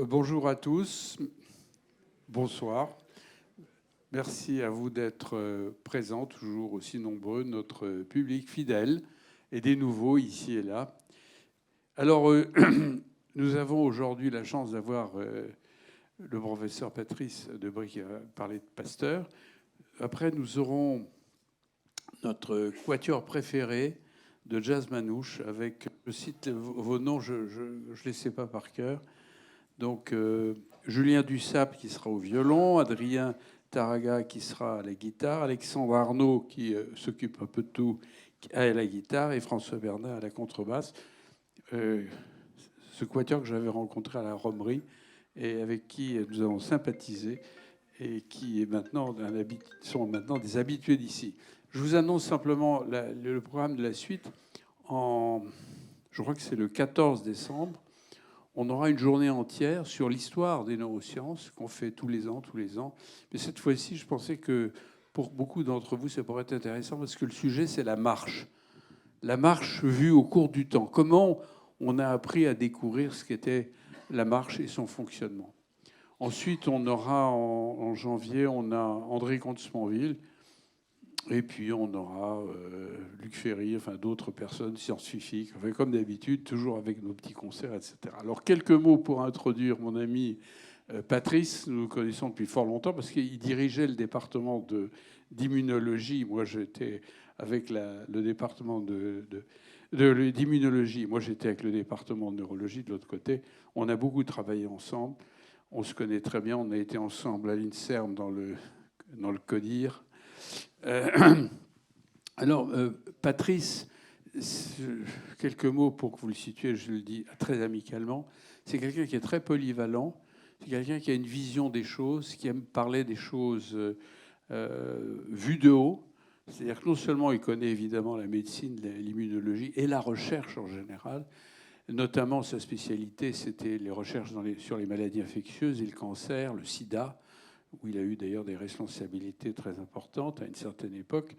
Bonjour à tous, bonsoir. Merci à vous d'être présents, toujours aussi nombreux, notre public fidèle et des nouveaux ici et là. Alors, nous avons aujourd'hui la chance d'avoir le professeur Patrice Debré qui va parler de Pasteur. Après, nous aurons notre quatuor préféré de jazz manouche avec, je cite vos noms, je ne les sais pas par cœur. Donc, Julien Dussap qui sera au violon, Adrien Taraga qui sera à la guitare, Alexandre Arnaud qui s'occupe un peu de tout à la guitare et François Bernard à la contrebasse. Ce quatuor que j'avais rencontré à la Romerie et avec qui nous avons sympathisé et qui est maintenant sont maintenant des habitués d'ici. Je vous annonce simplement le programme de la suite. Je crois que c'est le 14 décembre. On aura une journée entière sur l'histoire des neurosciences qu'on fait tous les ans. Mais cette fois-ci, je pensais que pour beaucoup d'entre vous, ça pourrait être intéressant parce que le sujet, c'est la marche. La marche vue au cours du temps. Comment on a appris à découvrir ce qu'était la marche et son fonctionnement. Ensuite, on aura en janvier, on a André Comte-Sponville. Et puis on aura Luc Ferry, enfin d'autres personnes scientifiques, enfin, comme d'habitude, toujours avec nos petits concerts, etc. Alors quelques mots pour introduire mon ami Patrice. Nous le connaissons depuis fort longtemps parce qu'il dirigeait le département d'immunologie. Moi, j'étais avec le département d'immunologie. Moi, j'étais avec le département de neurologie de l'autre côté. On a beaucoup travaillé ensemble. On se connaît très bien. On a été ensemble à l'INSERM dans le CODIR. Alors, Patrice, quelques mots pour que vous le situiez, je le dis très amicalement. C'est quelqu'un qui est très polyvalent, c'est quelqu'un qui a une vision des choses, qui aime parler des choses vues de haut. C'est-à-dire que non seulement il connaît évidemment la médecine, l'immunologie et la recherche en général, notamment sa spécialité, c'était les recherches sur les maladies infectieuses et le cancer, le sida, où il a eu d'ailleurs des responsabilités très importantes à une certaine époque.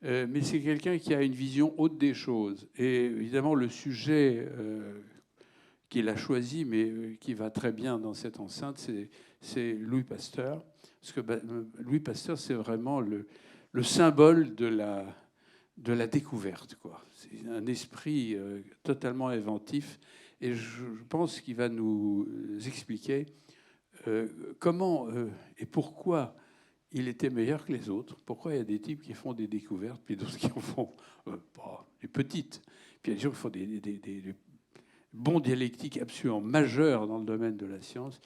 Mais c'est quelqu'un qui a une vision haute des choses. Et évidemment, le sujet qu'il a choisi, mais qui va très bien dans cette enceinte, c'est Louis Pasteur. Parce que Louis Pasteur, c'est vraiment le symbole de la découverte, quoi. C'est un esprit totalement inventif. Et je pense qu'il va nous expliquer comment et pourquoi il était meilleur que les autres. Pourquoi il y a des types qui font des découvertes, puis d'autres qui en font des petites. Puis il y a des gens qui font des bons dialectiques absolument majeurs dans le domaine de la science.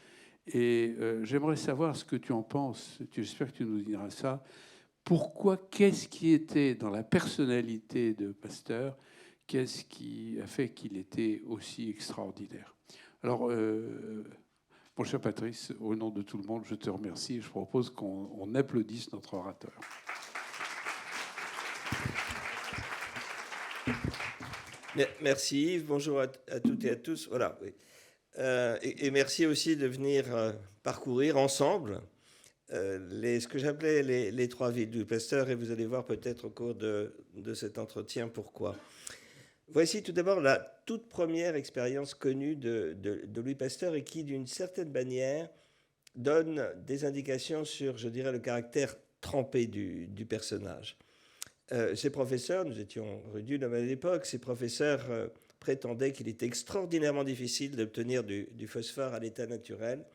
Et j'aimerais savoir ce que tu en penses. J'espère que tu nous diras ça. Pourquoi, qu'est-ce qui était dans la personnalité de Pasteur, qu'est-ce qui a fait qu'il était aussi extraordinaire? Alors, mon cher Patrice, au nom de tout le monde, je te remercie et je propose qu'on applaudisse notre orateur. Merci Yves, bonjour à toutes et à tous. Voilà, oui. Et merci aussi de venir parcourir ensemble ce que j'appelais les trois villes du Pasteur, et vous allez voir peut-être au cours de cet entretien pourquoi. Voici tout d'abord la toute première expérience connue de Louis Pasteur et qui, d'une certaine manière, donne des indications sur, je dirais, le caractère trempé du personnage. Ses professeurs, nous étions rue du Nome à l'époque, ses professeurs prétendaient qu'il était extraordinairement difficile d'obtenir du phosphore à l'état naturel.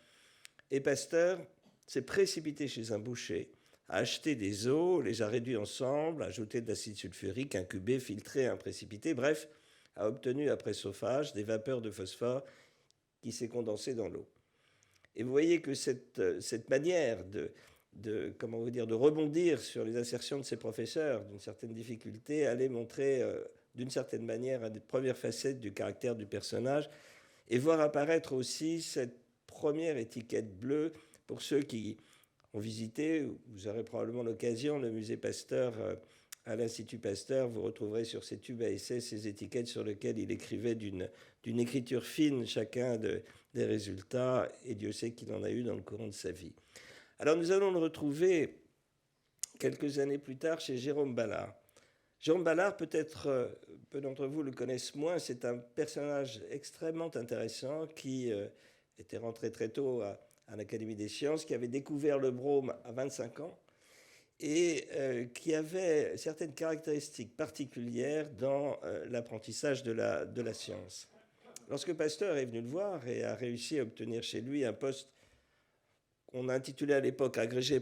Et Pasteur s'est précipité chez un boucher, a acheté des os, les a réduits ensemble, a ajouté de l'acide sulfurique, incubé, filtré, précipité, bref, a obtenu après chauffage des vapeurs de phosphore qui s'est condensé dans l'eau. Et vous voyez que cette manière de rebondir sur les assertions de ses professeurs d'une certaine difficulté allait montrer d'une certaine manière une des premières facettes du caractère du personnage et voir apparaître aussi cette première étiquette bleue pour ceux qui ont visité, vous aurez probablement l'occasion, le musée Pasteur à l'Institut Pasteur. Vous retrouverez sur ces tubes à essai ces étiquettes sur lesquelles il écrivait d'une écriture fine chacun des résultats, et Dieu sait qu'il en a eu dans le courant de sa vie. Alors nous allons le retrouver quelques années plus tard chez Jérôme Ballard. Jérôme Ballard, peut-être peu d'entre vous le connaissent moins, c'est un personnage extrêmement intéressant qui était rentré très tôt à l'Académie des sciences, qui avait découvert le brome à 25 ans et qui avait certaines caractéristiques particulières dans l'apprentissage de la science. Lorsque Pasteur est venu le voir et a réussi à obtenir chez lui un poste qu'on a intitulé à l'époque agrégé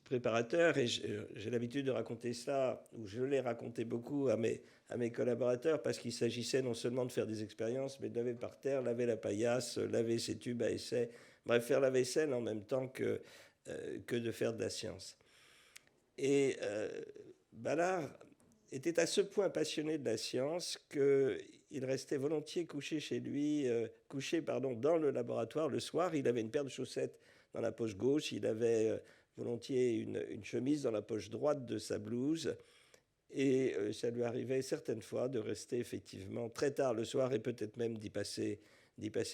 préparateur, et j'ai l'habitude de raconter ça, ou je l'ai raconté beaucoup à mes collaborateurs, parce qu'il s'agissait non seulement de faire des expériences, mais de laver par terre, laver la paillasse, laver ses tubes à essai, bref, faire la vaisselle en même temps que de faire de la science. Et Ballard était à ce point passionné de la science qu'il restait volontiers couché chez lui, dans le laboratoire le soir. Il avait une paire de chaussettes dans la poche gauche, il avait volontiers une chemise dans la poche droite de sa blouse. Et ça lui arrivait certaines fois de rester effectivement très tard le soir et peut-être même d'y passer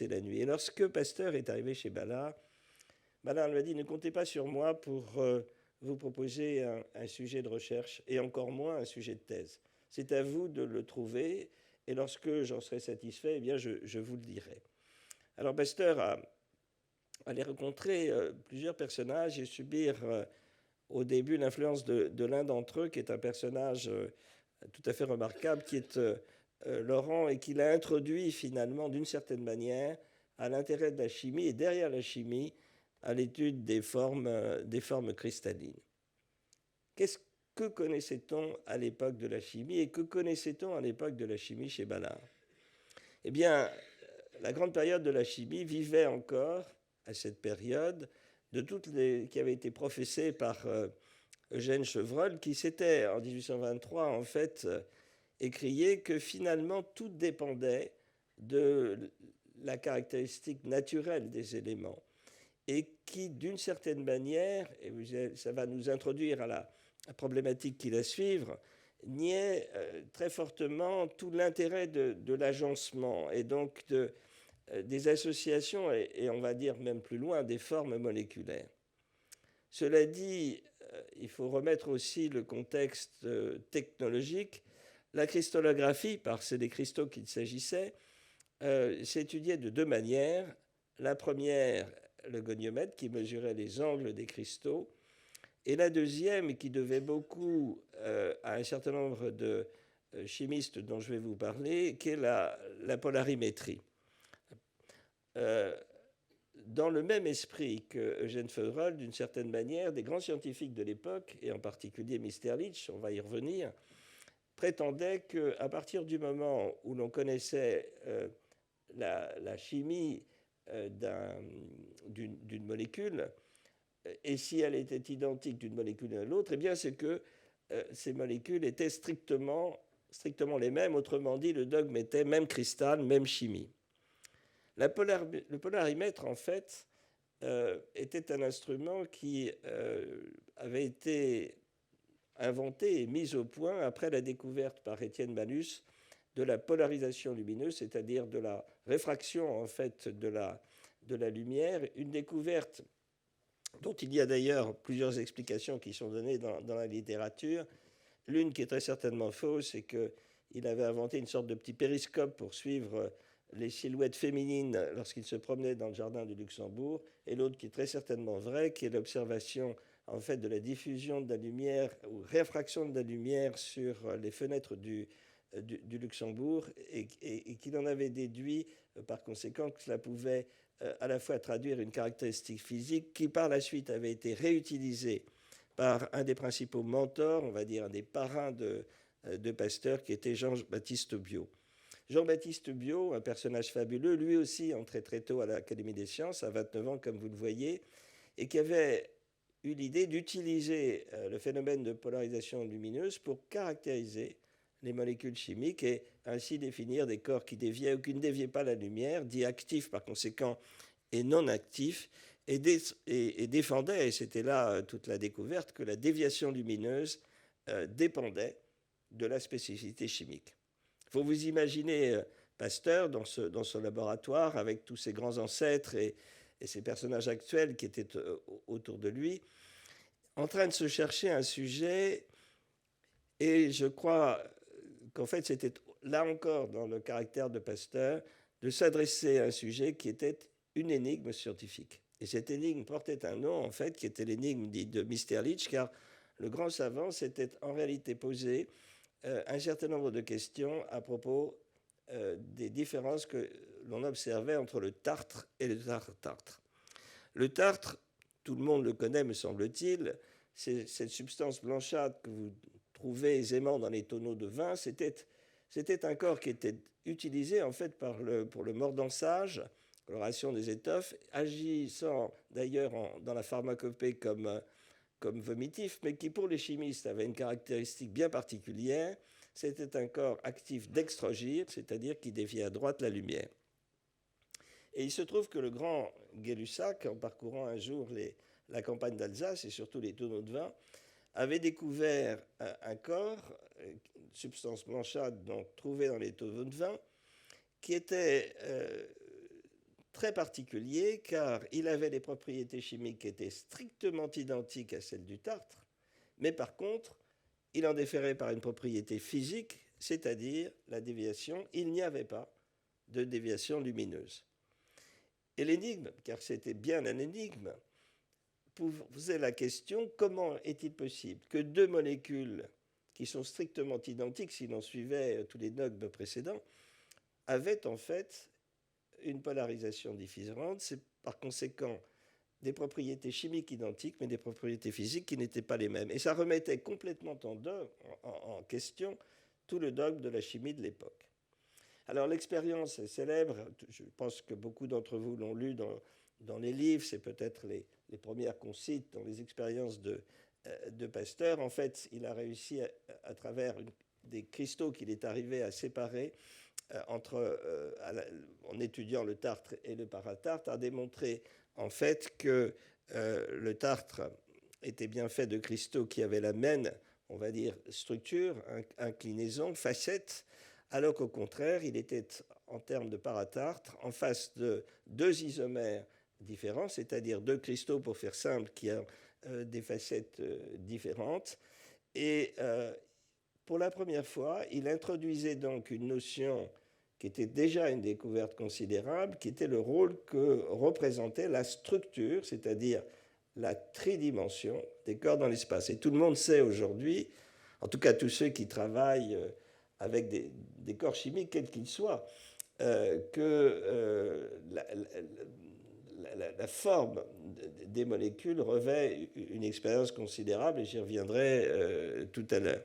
la nuit. Et lorsque Pasteur est arrivé chez Ballard, Ballard lui a dit « Ne comptez pas sur moi pour vous proposer un sujet de recherche et encore moins un sujet de thèse. C'est à vous de le trouver et lorsque j'en serai satisfait, eh bien je vous le dirai. » Alors Pasteur allait rencontrer plusieurs personnages et subir au début l'influence de l'un d'entre eux, qui est un personnage tout à fait remarquable, qui est Laurent, et qui l'a introduit finalement d'une certaine manière à l'intérêt de la chimie et derrière la chimie à l'étude des formes cristallines. Que connaissait-on à l'époque de la chimie et que connaissait-on à l'époque de la chimie chez Ballard? Eh bien, la grande période de la chimie vivait encore à cette période de toutes les qui avaient été professées par Eugène Chevreul, qui s'était en 1823 en fait écrié que finalement tout dépendait de la caractéristique naturelle des éléments et qui, d'une certaine manière, et ça va nous introduire à la problématique qui va suivre, niait très fortement tout l'intérêt de l'agencement et donc des associations et on va dire même plus loin des formes moléculaires. Cela dit, il faut remettre aussi le contexte technologique. La cristallographie, parce que c'est des cristaux qu'il s'agissait, s'étudiait de deux manières. La première, le goniomètre, qui mesurait les angles des cristaux, et la deuxième, qui devait beaucoup à un certain nombre de chimistes dont je vais vous parler, qui est la polarimétrie. Dans le même esprit que Eugène Feuerol, d'une certaine manière, des grands scientifiques de l'époque, et en particulier Misterlich, on va y revenir, prétendaient qu'à partir du moment où l'on connaissait la chimie d'une molécule, et si elle était identique d'une molécule à l'autre, eh bien c'est que ces molécules étaient strictement les mêmes. Autrement dit, le dogme était même cristal, même chimie. Le polarimètre, en fait, était un instrument qui avait été inventé et mis au point après la découverte par Étienne Malus de la polarisation lumineuse, c'est-à-dire de la réfraction en fait de la lumière, une découverte dont il y a d'ailleurs plusieurs explications qui sont données dans la littérature. L'une qui est très certainement fausse, c'est qu'il avait inventé une sorte de petit périscope pour suivre les silhouettes féminines lorsqu'il se promenait dans le jardin du Luxembourg, et l'autre qui est très certainement vraie, qui est l'observation en fait de la diffusion de la lumière ou réfraction de la lumière sur les fenêtres du Luxembourg, et qu'il en avait déduit par conséquent que cela pouvait à la fois traduire une caractéristique physique qui par la suite avait été réutilisée par un des principaux mentors, on va dire un des parrains de Pasteur, qui était Jean-Baptiste Biot. Jean-Baptiste Biot, un personnage fabuleux, lui aussi entré très tôt à l'Académie des sciences, à 29 ans comme vous le voyez, et qui avait eu l'idée d'utiliser le phénomène de polarisation lumineuse pour caractériser les molécules chimiques et ainsi définir des corps qui déviaient ou qui ne déviaient pas la lumière, dits actifs par conséquent et non actifs, et défendait, et c'était là toute la découverte, que la déviation lumineuse dépendait de la spécificité chimique. Il faut vous imaginer Pasteur dans son laboratoire avec tous ses grands ancêtres et ces personnages actuels qui étaient autour de lui, en train de se chercher un sujet. Et je crois qu'en fait, c'était là encore dans le caractère de Pasteur de s'adresser à un sujet qui était une énigme scientifique. Et cette énigme portait un nom, en fait, qui était l'énigme dite de Mitscherlich, car le grand savant s'était en réalité posé un certain nombre de questions à propos des différences que l'on observait entre le tartre et le tartre. Le tartre, tout le monde le connaît, me semble-t-il, c'est cette substance blanchâtre que vous trouvez aisément dans les tonneaux de vin. C'était un corps qui était utilisé en fait pour le mordançage, coloration des étoffes, agissant d'ailleurs dans la pharmacopée comme vomitif, mais qui pour les chimistes avait une caractéristique bien particulière. C'était un corps actif d'extrogir, c'est-à-dire qui déviait à droite la lumière. Et il se trouve que le grand Gay-Lussac, en parcourant un jour la campagne d'Alsace et surtout les tonneaux de vin, avait découvert un corps, une substance blanchâtre donc trouvée dans les tonneaux de vin, qui était très particulier car il avait des propriétés chimiques qui étaient strictement identiques à celles du tartre, mais par contre, il en déférait par une propriété physique, c'est-à-dire la déviation. Il n'y avait pas de déviation lumineuse. Et l'énigme, car c'était bien un énigme, posait la question, comment est-il possible que deux molécules qui sont strictement identiques, si l'on suivait tous les dogmes précédents, avaient en fait une polarisation différente. C'est par conséquent des propriétés chimiques identiques, mais des propriétés physiques qui n'étaient pas les mêmes. Et ça remettait complètement en question tout le dogme de la chimie de l'époque. Alors l'expérience est célèbre, je pense que beaucoup d'entre vous l'ont lu dans les livres, c'est peut-être les premières qu'on cite dans les expériences de Pasteur. En fait, il a réussi à travers des cristaux qu'il est arrivé à séparer en étudiant le tartre et le paratartre, à démontrer en fait que le tartre était bien fait de cristaux qui avaient la même, on va dire, structure, inclinaison, facette, alors qu'au contraire, il était, en termes de paratartre, en face de deux isomères différents, c'est-à-dire deux cristaux, pour faire simple, qui ont des facettes différentes. Et pour la première fois, il introduisait donc une notion qui était déjà une découverte considérable, qui était le rôle que représentait la structure, c'est-à-dire la tridimension des corps dans l'espace. Et tout le monde sait aujourd'hui, en tout cas tous ceux qui travaillent avec des corps chimiques, quels qu'ils soient, que la forme des molécules revêt une expérience considérable, et j'y reviendrai tout à l'heure.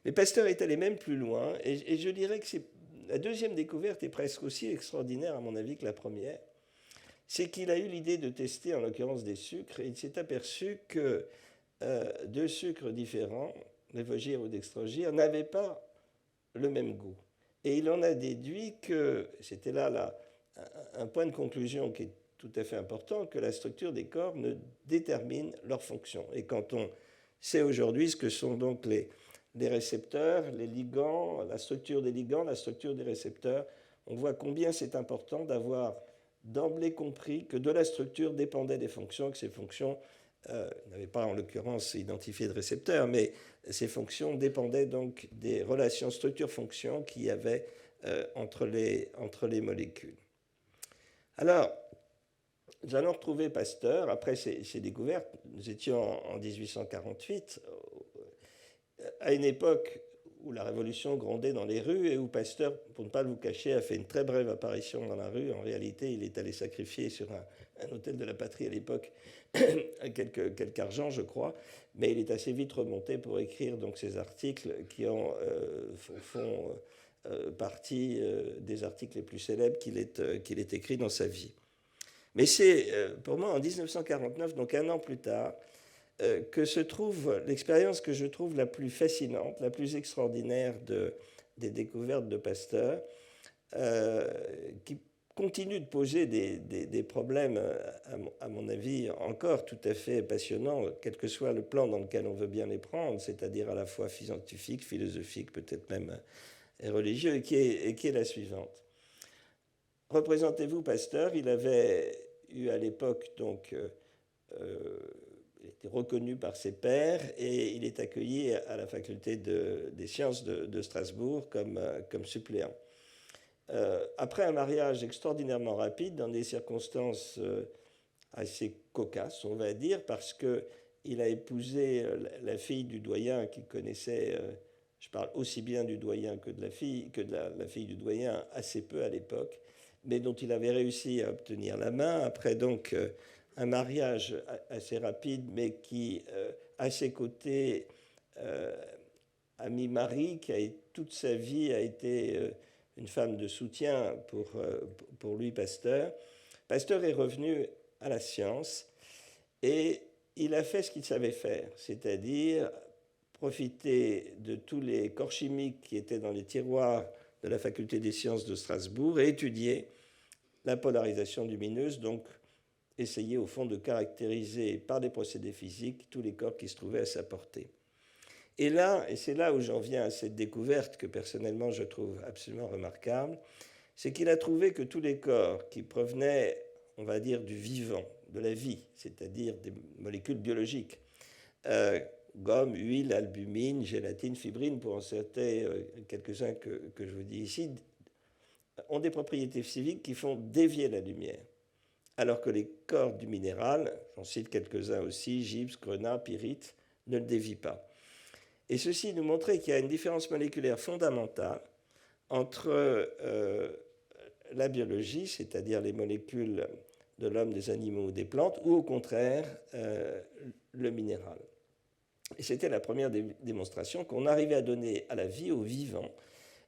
Mais Pasteur est allé même plus loin, et je dirais que la deuxième découverte est presque aussi extraordinaire, à mon avis, que la première. C'est qu'il a eu l'idée de tester, en l'occurrence, des sucres, et il s'est aperçu que deux sucres différents, lévogir ou dextrogir, n'avaient pas le même goût. Et il en a déduit que, c'était là un point de conclusion qui est tout à fait important, que la structure des corps ne détermine leur fonction. Et quand on sait aujourd'hui ce que sont donc les récepteurs, les ligands, la structure des ligands, la structure des récepteurs, on voit combien c'est important d'avoir d'emblée compris que de la structure dépendaient des fonctions, que ces fonctions n'avaient pas en l'occurrence identifié de récepteurs, mais ces fonctions dépendaient donc des relations structure-fonction qu'il y avait entre les molécules. Alors, nous allons retrouver Pasteur, après ces découvertes, nous étions en 1848, à une époque où la révolution grondait dans les rues et où Pasteur, pour ne pas vous cacher, a fait une très brève apparition dans la rue. En réalité, il est allé sacrifier sur un hôtel de la Patrie à l'époque quelque argent, je crois, mais il est assez vite remonté pour écrire donc ces articles qui font partie des articles les plus célèbres qu'il ait écrits dans sa vie. Mais c'est pour moi en 1949, donc un an plus tard, que se trouve l'expérience que je trouve la plus fascinante, la plus extraordinaire des découvertes de Pasteur, qui continue de poser des problèmes, à mon avis, encore tout à fait passionnants, quel que soit le plan dans lequel on veut bien les prendre, c'est-à-dire à la fois scientifique, philosophique, peut-être même religieux, et qui est la suivante. Représentez-vous Pasteur, il avait eu à l'époque, donc, il était reconnu par ses pairs et il est accueilli à la faculté des sciences de Strasbourg comme suppléant. Après un mariage extraordinairement rapide, dans des circonstances assez cocasses, on va dire, parce qu'il a épousé la fille du doyen qu'il connaissait, je parle aussi bien du doyen que de la fille du doyen assez peu à l'époque, mais dont il avait réussi à obtenir la main. Après donc un mariage assez rapide, mais qui, à ses côtés, a mis Marie, qui toute sa vie a été une femme de soutien pour lui, Pasteur. Pasteur est revenu à la science et il a fait ce qu'il savait faire, c'est-à-dire profiter de tous les corps chimiques qui étaient dans les tiroirs de la faculté des sciences de Strasbourg et étudier la polarisation lumineuse, donc essayer au fond de caractériser par des procédés physiques tous les corps qui se trouvaient à sa portée. Et c'est là où j'en viens à cette découverte que personnellement je trouve absolument remarquable, c'est qu'il a trouvé que tous les corps qui provenaient, on va dire, du vivant, de la vie, c'est-à-dire des molécules biologiques, gomme, huile, albumine, gélatine, fibrine, pour en citer quelques-uns que je vous dis ici, ont des propriétés physiques qui font dévier la lumière. Alors que les corps du minéral, j'en cite quelques-uns aussi, gypse, grenat, pyrite, ne le dévient pas. Et ceci nous montrait qu'il y a une différence moléculaire fondamentale entre la biologie, c'est-à-dire les molécules de l'homme, des animaux ou des plantes, ou au contraire le minéral. Et c'était la première démonstration qu'on arrivait à donner à la vie, au vivant,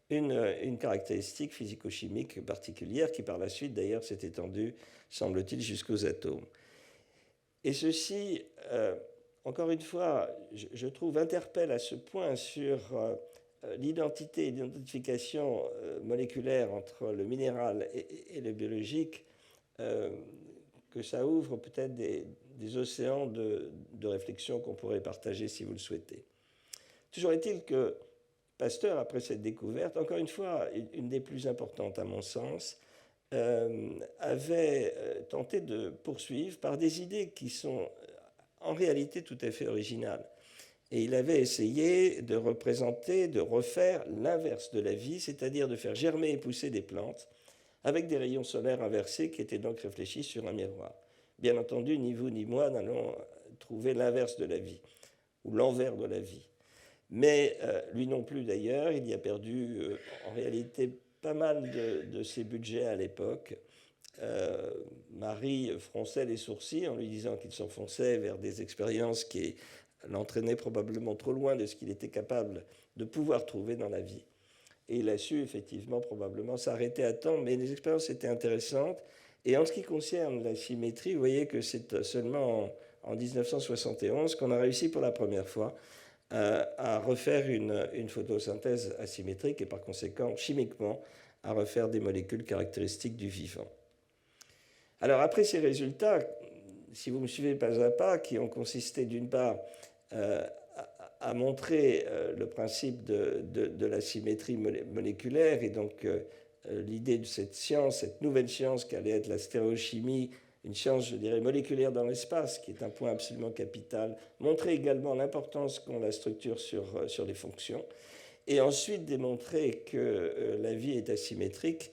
une caractéristique physico-chimique particulière qui par la suite d'ailleurs s'est étendue, semble-t-il, jusqu'aux atomes. Et ceci, encore une fois, je trouve, interpelle à ce point sur l'identité et l'identification moléculaire entre le minéral et le biologique, que ça ouvre peut-être des océans de réflexion qu'on pourrait partager si vous le souhaitez. Toujours est-il que Pasteur, après cette découverte, encore une fois, une des plus importantes à mon sens, avait tenté de poursuivre par des idées qui sont en réalité tout à fait originales. Et il avait essayé de représenter, de refaire l'inverse de la vie, c'est-à-dire de faire germer et pousser des plantes avec des rayons solaires inversés qui étaient donc réfléchis sur un miroir. Bien entendu, ni vous ni moi n'allons trouver l'inverse de la vie, ou l'envers de la vie. Mais lui non plus d'ailleurs, il y a perdu en réalité pas mal de ses budgets à l'époque. Marie fronçait les sourcils en lui disant qu'il s'enfonçait vers des expériences qui l'entraînaient probablement trop loin de ce qu'il était capable de pouvoir trouver dans la vie. Et il a su effectivement probablement s'arrêter à temps, mais les expériences étaient intéressantes. Et en ce qui concerne la symétrie, vous voyez que c'est seulement en 1971 qu'on a réussi pour la première fois à refaire une photosynthèse asymétrique et par conséquent, chimiquement, à refaire des molécules caractéristiques du vivant. Alors après ces résultats, si vous me suivez pas à pas, qui ont consisté d'une part à montrer le principe de la symétrie moléculaire et donc l'idée de cette science, cette nouvelle science qu'allait être la stéréochimie, une science, je dirais, moléculaire dans l'espace, qui est un point absolument capital, montrer également l'importance qu'ont la structure sur les fonctions, et ensuite démontrer que la vie est asymétrique.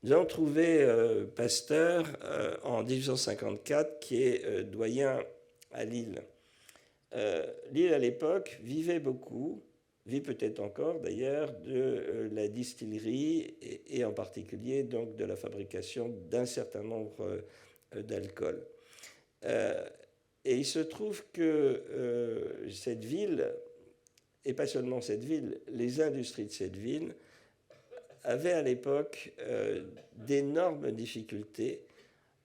Nous avons trouvé Pasteur en 1854, qui est doyen à Lille. Lille, à l'époque, vivait beaucoup, vit peut-être encore d'ailleurs, de la distillerie et en particulier donc de la fabrication d'un certain nombre d'alcool. Et il se trouve que cette ville, et pas seulement cette ville, les industries de cette ville avaient à l'époque d'énormes difficultés,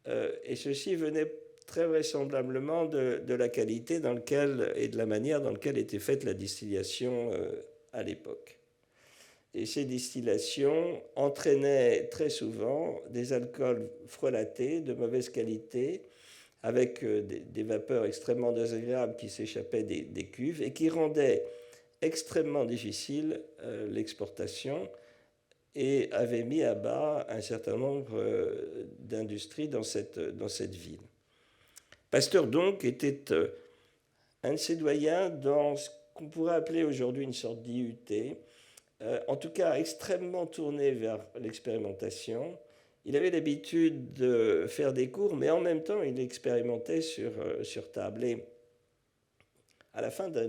et ceci venait très vraisemblablement de la qualité dans laquelle, et de la manière dans laquelle était faite la distillation à l'époque. Et ces distillations entraînaient très souvent des alcools frelatés de mauvaise qualité, avec des vapeurs extrêmement désagréables qui s'échappaient des cuves et qui rendaient extrêmement difficile l'exportation et avait mis à bas un certain nombre d'industries dans cette ville. Pasteur, donc, était un de ses doyens dans ce qu'on pourrait appeler aujourd'hui une sorte d'IUT, en tout cas extrêmement tourné vers l'expérimentation. Il avait l'habitude de faire des cours, mais en même temps, il expérimentait sur table. Et à la fin d'un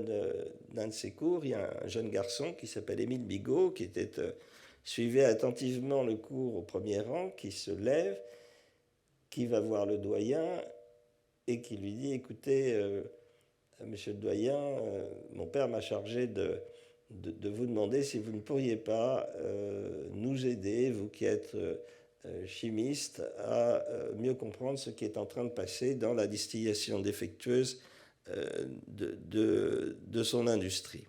de ses cours, il y a un jeune garçon qui s'appelle Émile Bigot, qui suivait attentivement le cours au premier rang, qui se lève, qui va voir le doyen et qui lui dit, écoutez, monsieur le doyen, mon père m'a chargé de vous demander si vous ne pourriez pas nous aider, vous qui êtes chimiste, à mieux comprendre ce qui est en train de passer dans la distillation défectueuse de son industrie.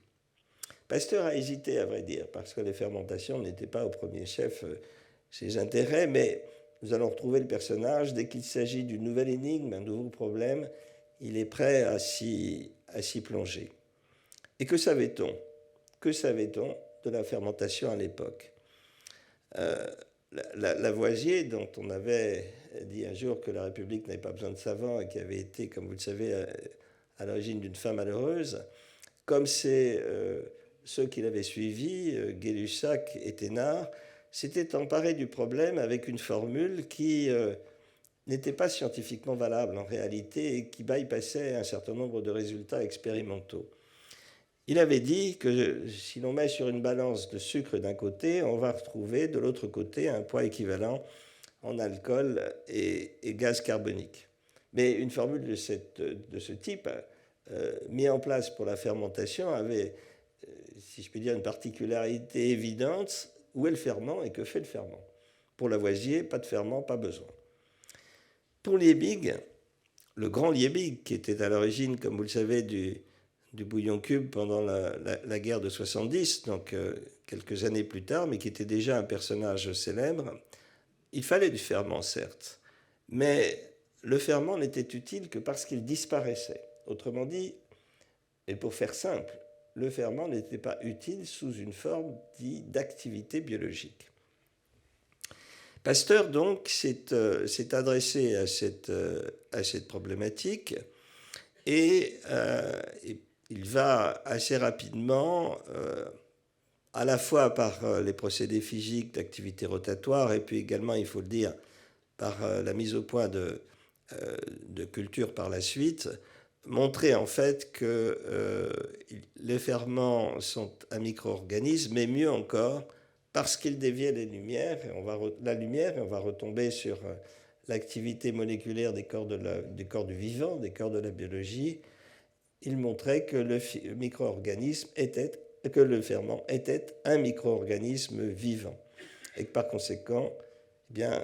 Pasteur a hésité, à vrai dire, parce que les fermentations n'étaient pas au premier chef ses intérêts, mais nous allons retrouver le personnage. Dès qu'il s'agit d'une nouvelle énigme, un nouveau problème, il est prêt à s'y plonger. Et que savait-on? Que savait-on de la fermentation à l'époque? Lavoisier, dont on avait dit un jour que la République n'avait pas besoin de savants et qui avait été, comme vous le savez, à l'origine d'une fin malheureuse, comme c'est ceux qui l'avaient suivi, Gay-Lussac et Thénard, s'était emparé du problème avec une formule qui n'était pas scientifiquement valable en réalité et qui bypassait un certain nombre de résultats expérimentaux. Il avait dit que si l'on met sur une balance de sucre d'un côté, on va retrouver de l'autre côté un poids équivalent en alcool et gaz carbonique. Mais une formule de ce type, mise en place pour la fermentation, avait, si je puis dire, une particularité évidente. Où est le ferment et que fait le ferment? Pour Lavoisier, pas de ferment, pas besoin. Pour Liebig, le grand Liebig, qui était à l'origine, comme vous le savez, du bouillon cube pendant la guerre de 70, donc quelques années plus tard, mais qui était déjà un personnage célèbre, il fallait du ferment, certes, mais le ferment n'était utile que parce qu'il disparaissait. Autrement dit, et pour faire simple, le ferment n'était pas utile sous une forme dite d'activité biologique. Pasteur, donc, s'est adressé à cette problématique et il va assez rapidement, à la fois par les procédés physiques d'activité rotatoire et puis également, il faut le dire, par la mise au point de culture par la suite, montrer en fait que les ferments sont un micro-organisme, mais mieux encore, parce qu'ils déviaient la lumière, et on va retomber sur l'activité moléculaire des corps du vivant, des corps de la biologie. Il montrait que le ferment était un micro-organisme vivant. Et que par conséquent, eh bien,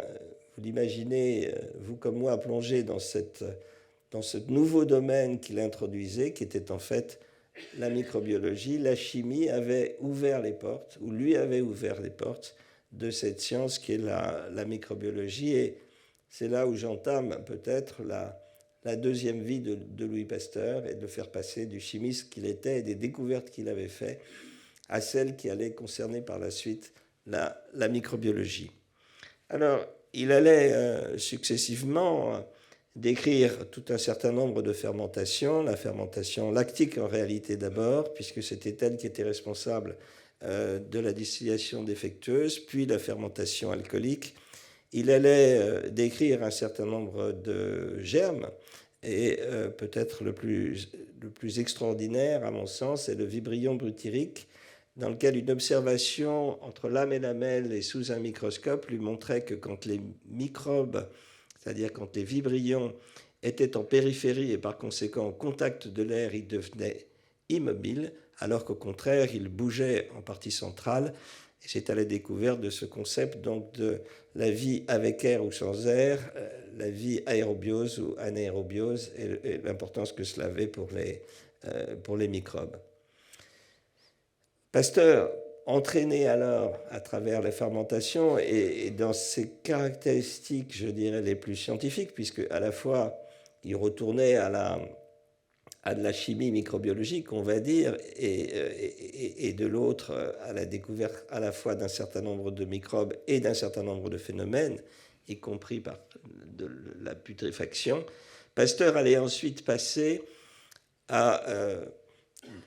vous l'imaginez, vous comme moi, plongé dans ce nouveau domaine qu'il introduisait, qui était en fait la microbiologie. La chimie avait ouvert les portes, ou lui avait ouvert les portes de cette science qui est la microbiologie. Et c'est là où j'entame peut-être la deuxième vie de Louis Pasteur et de le faire passer du chimiste qu'il était et des découvertes qu'il avait faites à celles qui allaient concerner par la suite la microbiologie. Alors, il allait successivement décrire tout un certain nombre de fermentations, la fermentation lactique en réalité d'abord, puisque c'était elle qui était responsable de la distillation défectueuse, puis la fermentation alcoolique. Il allait décrire un certain nombre de germes, et peut-être le plus extraordinaire, à mon sens, c'est le vibrion butyrique, dans lequel une observation entre lame et lamelle et sous un microscope lui montrait que quand les microbes, c'est-à-dire quand les vibrions étaient en périphérie et par conséquent en contact de l'air, ils devenaient immobiles, alors qu'au contraire, ils bougeaient en partie centrale. Et c'est à la découverte de ce concept donc de la vie avec air ou sans air, la vie aérobiose ou anaérobiose, et l'importance que cela avait pour les microbes. Pasteur, entraîné alors à travers la fermentation et dans ses caractéristiques, je dirais, les plus scientifiques, puisque à la fois il retournait à à de la chimie microbiologique, on va dire, et de l'autre à la découverte à la fois d'un certain nombre de microbes et d'un certain nombre de phénomènes, y compris par de la putréfaction. Pasteur allait ensuite passer à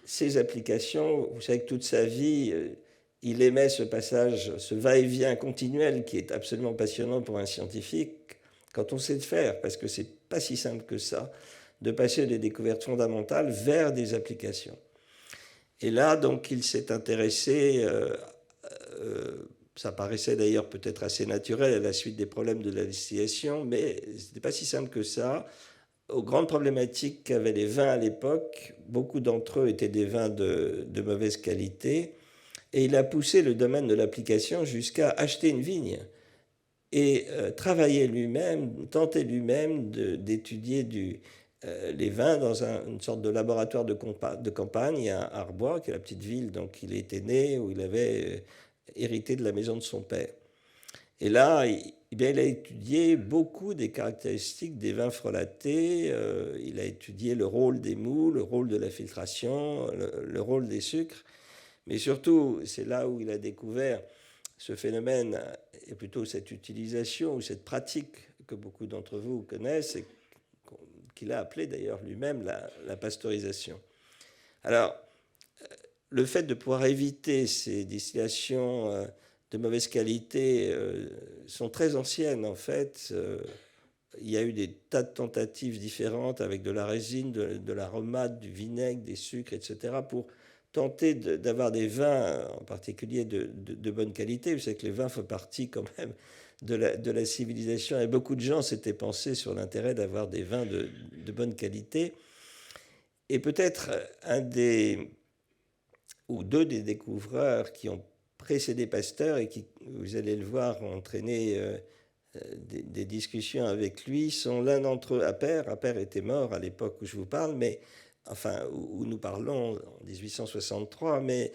ses applications. Vous savez que toute sa vie, il aimait ce passage, ce va-et-vient continuel qui est absolument passionnant pour un scientifique quand on sait le faire, parce que c'est pas si simple que ça, de passer des découvertes fondamentales vers des applications. Et là, donc, il s'est intéressé, ça paraissait d'ailleurs peut-être assez naturel à la suite des problèmes de la distillation, mais ce n'était pas si simple que ça, aux grandes problématiques qu'avaient les vins à l'époque. Beaucoup d'entre eux étaient des vins de mauvaise qualité, et il a poussé le domaine de l'application jusqu'à acheter une vigne et travailler lui-même, tenter lui-même d'étudier les vins dans une sorte de laboratoire de campagne à Arbois, qui est la petite ville dont il était né, où il avait hérité de la maison de son père. Et là, il a étudié beaucoup des caractéristiques des vins frelatés, il a étudié le rôle des mous, le rôle de la filtration, le rôle des sucres, mais surtout, c'est là où il a découvert ce phénomène, et plutôt cette utilisation ou cette pratique que beaucoup d'entre vous connaissent, et qu'il a appelé d'ailleurs lui-même la pasteurisation. Alors, le fait de pouvoir éviter ces distillations de mauvaise qualité sont très anciennes en fait. Il y a eu des tas de tentatives différentes avec de la résine, de l'aromate, du vinaigre, des sucres, etc. pour tenter d'avoir des vins, en particulier de bonne qualité. Vous savez que les vins font partie quand même de la civilisation, et beaucoup de gens s'étaient pensés sur l'intérêt d'avoir des vins de bonne qualité. Et peut-être un des ou deux des découvreurs qui ont précédé Pasteur et qui, vous allez le voir, ont entraîné des discussions avec lui sont l'un d'entre eux, Appert. Appert était mort à l'époque où je vous parle, mais enfin où nous parlons en 1863, mais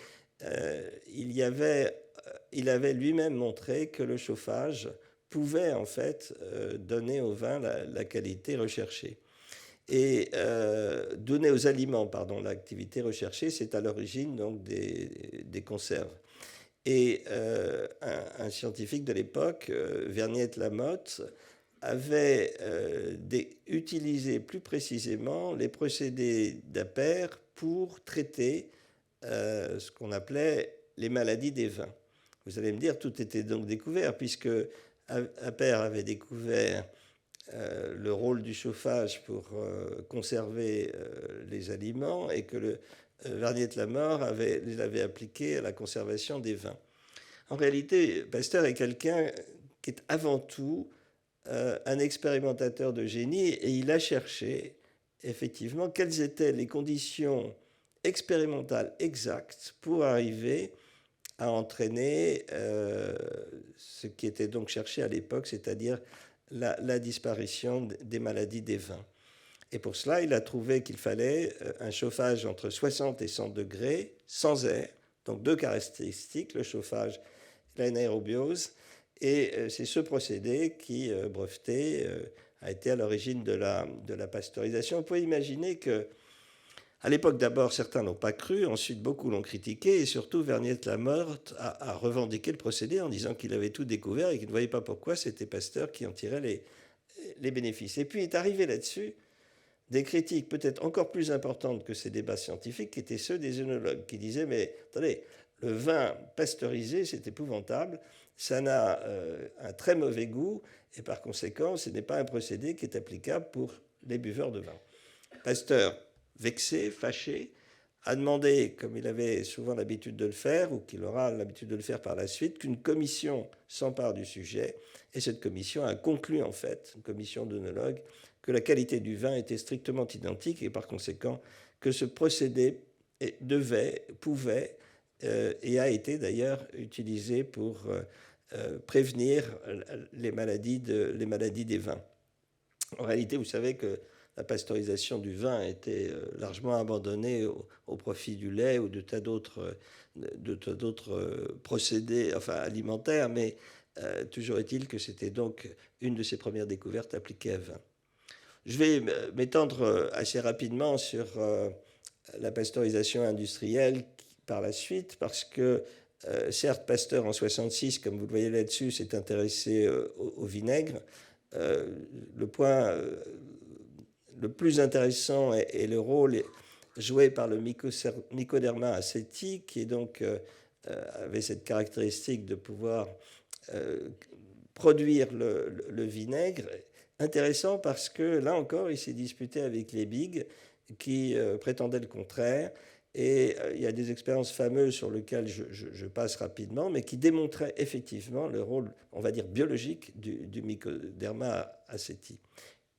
il avait lui-même montré que le chauffage pouvait en fait donner au vin la qualité recherchée. Et donner aux aliments, pardon, l'activité recherchée, c'est à l'origine donc des conserves. Et un scientifique de l'époque, Verniette-Lamotte, avait utilisé plus précisément les procédés d'Appert pour traiter ce qu'on appelait les maladies des vins. Vous allez me dire, tout était donc découvert, puisque Appert avait découvert le rôle du chauffage pour conserver les aliments, et que Verniette-Lamotte l'avait appliqué à la conservation des vins. En réalité, Pasteur est quelqu'un qui est avant tout un expérimentateur de génie, et il a cherché effectivement quelles étaient les conditions expérimentales exactes pour arriver à entraîner ce qui était donc cherché à l'époque, c'est-à-dire la disparition des maladies des vins. Et pour cela, il a trouvé qu'il fallait un chauffage entre 60 et 100 degrés, sans air, donc deux caractéristiques, le chauffage et l'anaérobiose. Et c'est ce procédé qui, breveté, a été à l'origine de la pasteurisation. On peut imaginer que, à l'époque, d'abord, certains n'ont pas cru, ensuite beaucoup l'ont critiqué, et surtout Verniette-Lamotte a revendiqué le procédé en disant qu'il avait tout découvert et qu'il ne voyait pas pourquoi c'était Pasteur qui en tirait les bénéfices. Et puis est arrivé là-dessus des critiques peut-être encore plus importantes que ces débats scientifiques, qui étaient ceux des œnologues, qui disaient, mais attendez, le vin pasteurisé, c'est épouvantable, ça n'a un très mauvais goût, et par conséquent, ce n'est pas un procédé qui est applicable pour les buveurs de vin. Pasteur, vexé, fâché, a demandé, comme il avait souvent l'habitude de le faire, ou qu'il aura l'habitude de le faire par la suite, qu'une commission s'empare du sujet. Et cette commission a conclu, en fait, une commission d'œnologues, que la qualité du vin était strictement identique, et par conséquent que ce procédé pouvait, et a été d'ailleurs utilisé pour prévenir les maladies des vins. En réalité, vous savez que la pasteurisation du vin a été largement abandonnée au profit du lait ou de tas d'autres procédés alimentaires, mais toujours est-il que c'était donc une de ces premières découvertes appliquées à vin. Je vais m'étendre assez rapidement sur la pasteurisation industrielle par la suite, parce que certes, Pasteur en 66, comme vous le voyez là-dessus, s'est intéressé au vinaigre. Le point le plus intéressant est le rôle joué par le Mycoderma aceti, qui est donc, avait cette caractéristique de pouvoir produire le vinaigre. Intéressant parce que là encore, il s'est disputé avec les Big qui prétendaient le contraire. Et il y a des expériences fameuses sur lesquelles je passe rapidement, mais qui démontraient effectivement le rôle, on va dire, biologique du Mycoderma aceti.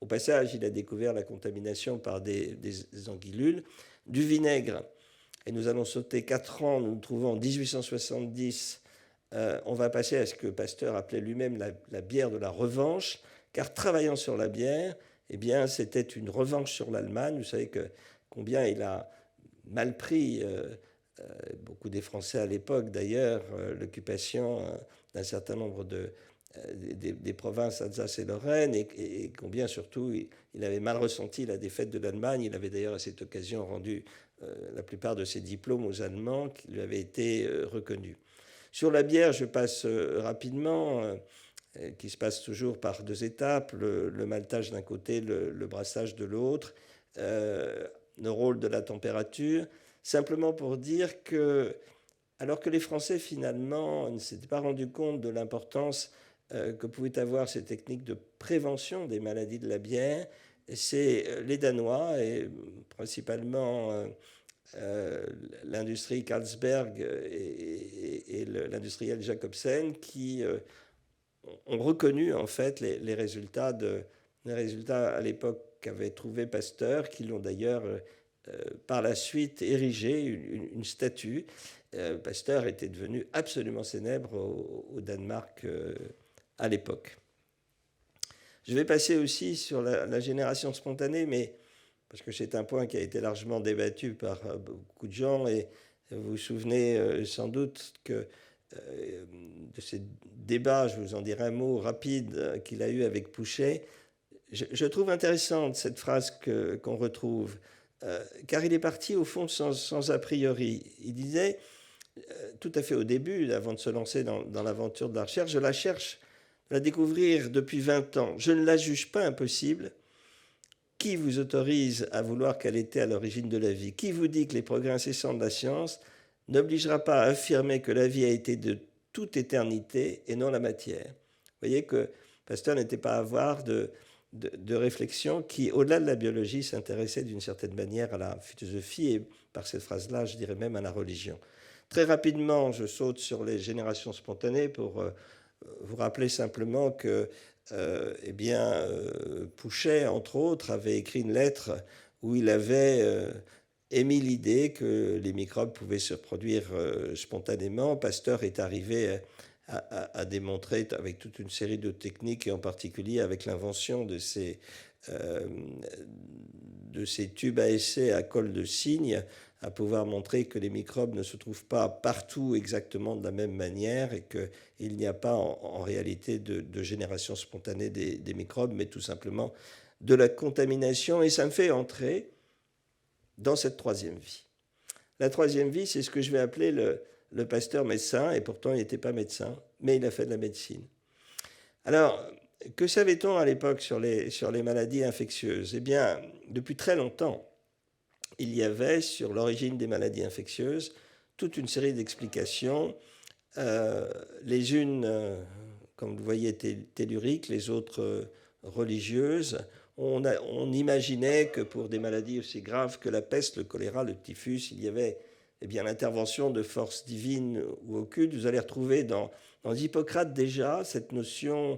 Au passage, il a découvert la contamination par des anguillules, du vinaigre. Et nous allons sauter 4 ans, nous nous trouvons en 1870. On va passer à ce que Pasteur appelait lui-même la bière de la revanche, car travaillant sur la bière, eh bien, c'était une revanche sur l'Allemagne. Vous savez combien il a mal pris, beaucoup des Français à l'époque d'ailleurs, l'occupation d'un certain nombre des provinces Alsace et Lorraine, et combien surtout il avait mal ressenti la défaite de l'Allemagne. Il avait d'ailleurs à cette occasion rendu la plupart de ses diplômes aux Allemands qui lui avaient été reconnus. Sur la bière, je passe rapidement, qui se passe toujours par 2 étapes, le maltage d'un côté, le brassage de l'autre, le rôle de la température, simplement pour dire que, alors que les Français finalement ne s'étaient pas rendus compte de l'importance que pouvaient avoir ces techniques de prévention des maladies de la bière, c'est les Danois, et principalement l'industrie Carlsberg et l'industriel Jacobsen, qui ont reconnu en fait les résultats à l'époque qu'avait trouvé Pasteur, qui l'ont d'ailleurs par la suite érigé une statue. Pasteur était devenu absolument célèbre au Danemark à l'époque. Je vais passer aussi sur la génération spontanée, mais parce que c'est un point qui a été largement débattu par beaucoup de gens, et vous vous souvenez sans doute que de ces débats, je vous en dirai un mot rapide, qu'il a eu avec Pouchet. Je trouve intéressante cette phrase qu'on retrouve, car il est parti au fond sans a priori. Il disait, tout à fait au début, avant de se lancer dans l'aventure de la recherche, je la cherche, la découvrir depuis 20 ans. Je ne la juge pas impossible. Qui vous autorise à vouloir qu'elle était à l'origine de la vie? Qui vous dit que les progrès incessants de la science n'obligera pas à affirmer que la vie a été de toute éternité et non la matière? Vous voyez que Pasteur n'était pas avare de réflexion qui, au-delà de la biologie, s'intéressait d'une certaine manière à la philosophie et, par cette phrase-là, je dirais même à la religion. Très rapidement, je saute sur les générations spontanées pour vous rappeler simplement que Pouchet, entre autres, avait écrit une lettre où il avait émis l'idée que les microbes pouvaient se produire spontanément. Pasteur est arrivé à démontrer avec toute une série de techniques, et en particulier avec l'invention de ces tubes à essai à colle de cygne, à pouvoir montrer que les microbes ne se trouvent pas partout exactement de la même manière, et qu'il n'y a pas en réalité de génération spontanée des microbes, mais tout simplement de la contamination. Et ça me fait entrer dans cette troisième vie. La troisième vie, c'est ce que je vais appeler le Pasteur médecin, et pourtant il n'était pas médecin, mais il a fait de la médecine. Alors, que savait-on à l'époque sur les maladies infectieuses? Eh bien, depuis très longtemps, il y avait sur l'origine des maladies infectieuses toute une série d'explications, les unes, comme vous voyez, telluriques, les autres religieuses. On imaginait que pour des maladies aussi graves que la peste, le choléra, le typhus, il y avait l'intervention de forces divines ou occultes. Vous allez retrouver dans Hippocrate déjà cette notion,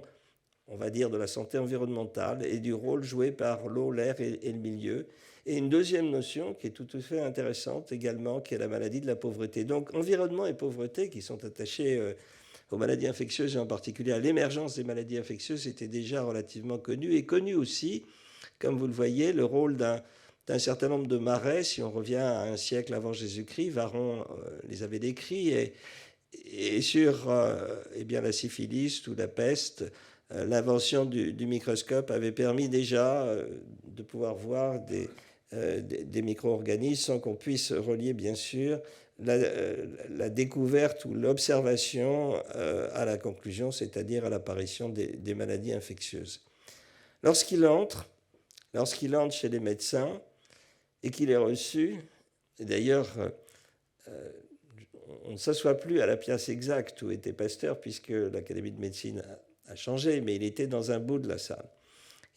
on va dire, de la santé environnementale et du rôle joué par l'eau, l'air et le milieu. Et une deuxième notion qui est tout à fait intéressante également, qui est la maladie de la pauvreté. Donc environnement et pauvreté, qui sont attachés aux maladies infectieuses, et en particulier à l'émergence des maladies infectieuses, étaient déjà relativement connus. Et connus aussi, comme vous le voyez, le rôle d'un certain nombre de marais. Si on revient à un siècle avant Jésus-Christ, Varron les avait décrits. Et sur la syphilis ou la peste, l'invention du microscope avait permis déjà de pouvoir voir des micro-organismes sans qu'on puisse relier, bien sûr, la découverte ou l'observation à la conclusion, c'est-à-dire à l'apparition des maladies infectieuses. Lorsqu'il entre chez les médecins et qu'il est reçu, et d'ailleurs, on ne s'assoit plus à la pièce exacte où était Pasteur, puisque l'Académie de médecine a changé, mais il était dans un bout de la salle.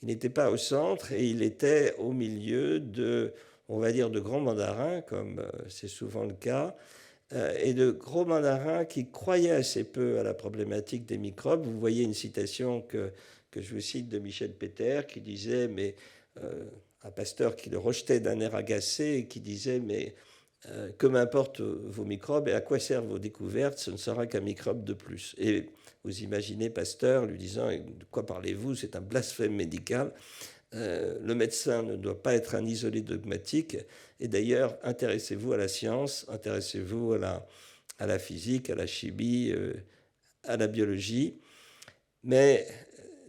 Il n'était pas au centre et il était au milieu de, on va dire, de grands mandarins, comme c'est souvent le cas, et de gros mandarins qui croyaient assez peu à la problématique des microbes. Vous voyez une citation que je vous cite de Michel Péter qui disait, mais un Pasteur qui le rejetait d'un air agacé et qui disait, mais que m'importent vos microbes et à quoi servent vos découvertes, ce ne sera qu'un microbe de plus. Et vous imaginez Pasteur lui disant, de quoi parlez-vous, c'est un blasphème médical. Le médecin ne doit pas être un isolé dogmatique. Et d'ailleurs, intéressez-vous à la science, intéressez-vous à la physique, à la chimie, à la biologie. Mais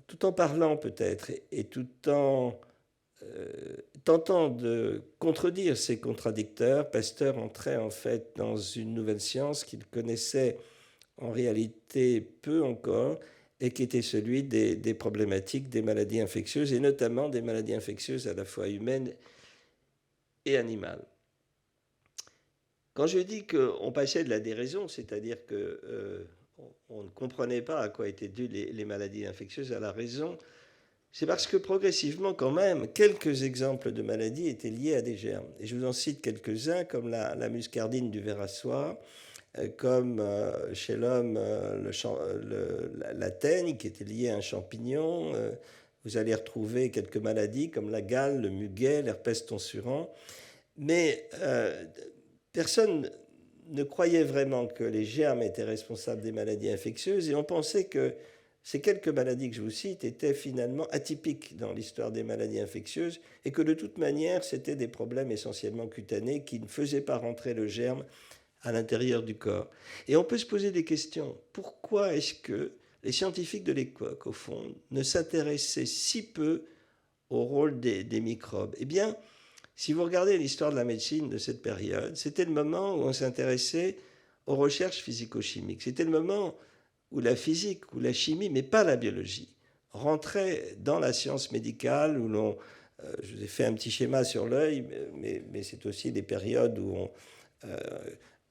tout en parlant peut-être et tout en tentant de contredire ces contradicteurs, Pasteur entrait en fait dans une nouvelle science qu'il connaissait en réalité peu encore et qui était celui des problématiques des maladies infectieuses et notamment des maladies infectieuses à la fois humaines et animales. Quand je dis qu'on passait de la déraison, c'est-à-dire qu'on ne comprenait pas à quoi étaient dues les maladies infectieuses, à la raison, c'est parce que progressivement, quand même, quelques exemples de maladies étaient liés à des germes. Et je vous en cite quelques-uns, comme la muscardine du ver à soie, comme chez l'homme la teigne, qui était liée à un champignon. Vous allez retrouver quelques maladies comme la gale, le muguet, l'herpès tonsurant. Mais personne ne croyait vraiment que les germes étaient responsables des maladies infectieuses et on pensait que ces quelques maladies que je vous cite étaient finalement atypiques dans l'histoire des maladies infectieuses et que de toute manière, c'était des problèmes essentiellement cutanés qui ne faisaient pas rentrer le germe à l'intérieur du corps. Et on peut se poser des questions. Pourquoi est-ce que les scientifiques de l'époque, au fond, ne s'intéressaient si peu au rôle des microbes? Eh bien, si vous regardez l'histoire de la médecine de cette période, c'était le moment où on s'intéressait aux recherches physico-chimiques. C'était le moment où la physique, où la chimie, mais pas la biologie, rentrait dans la science médicale, où je vous ai fait un petit schéma sur l'œil, mais c'est aussi des périodes où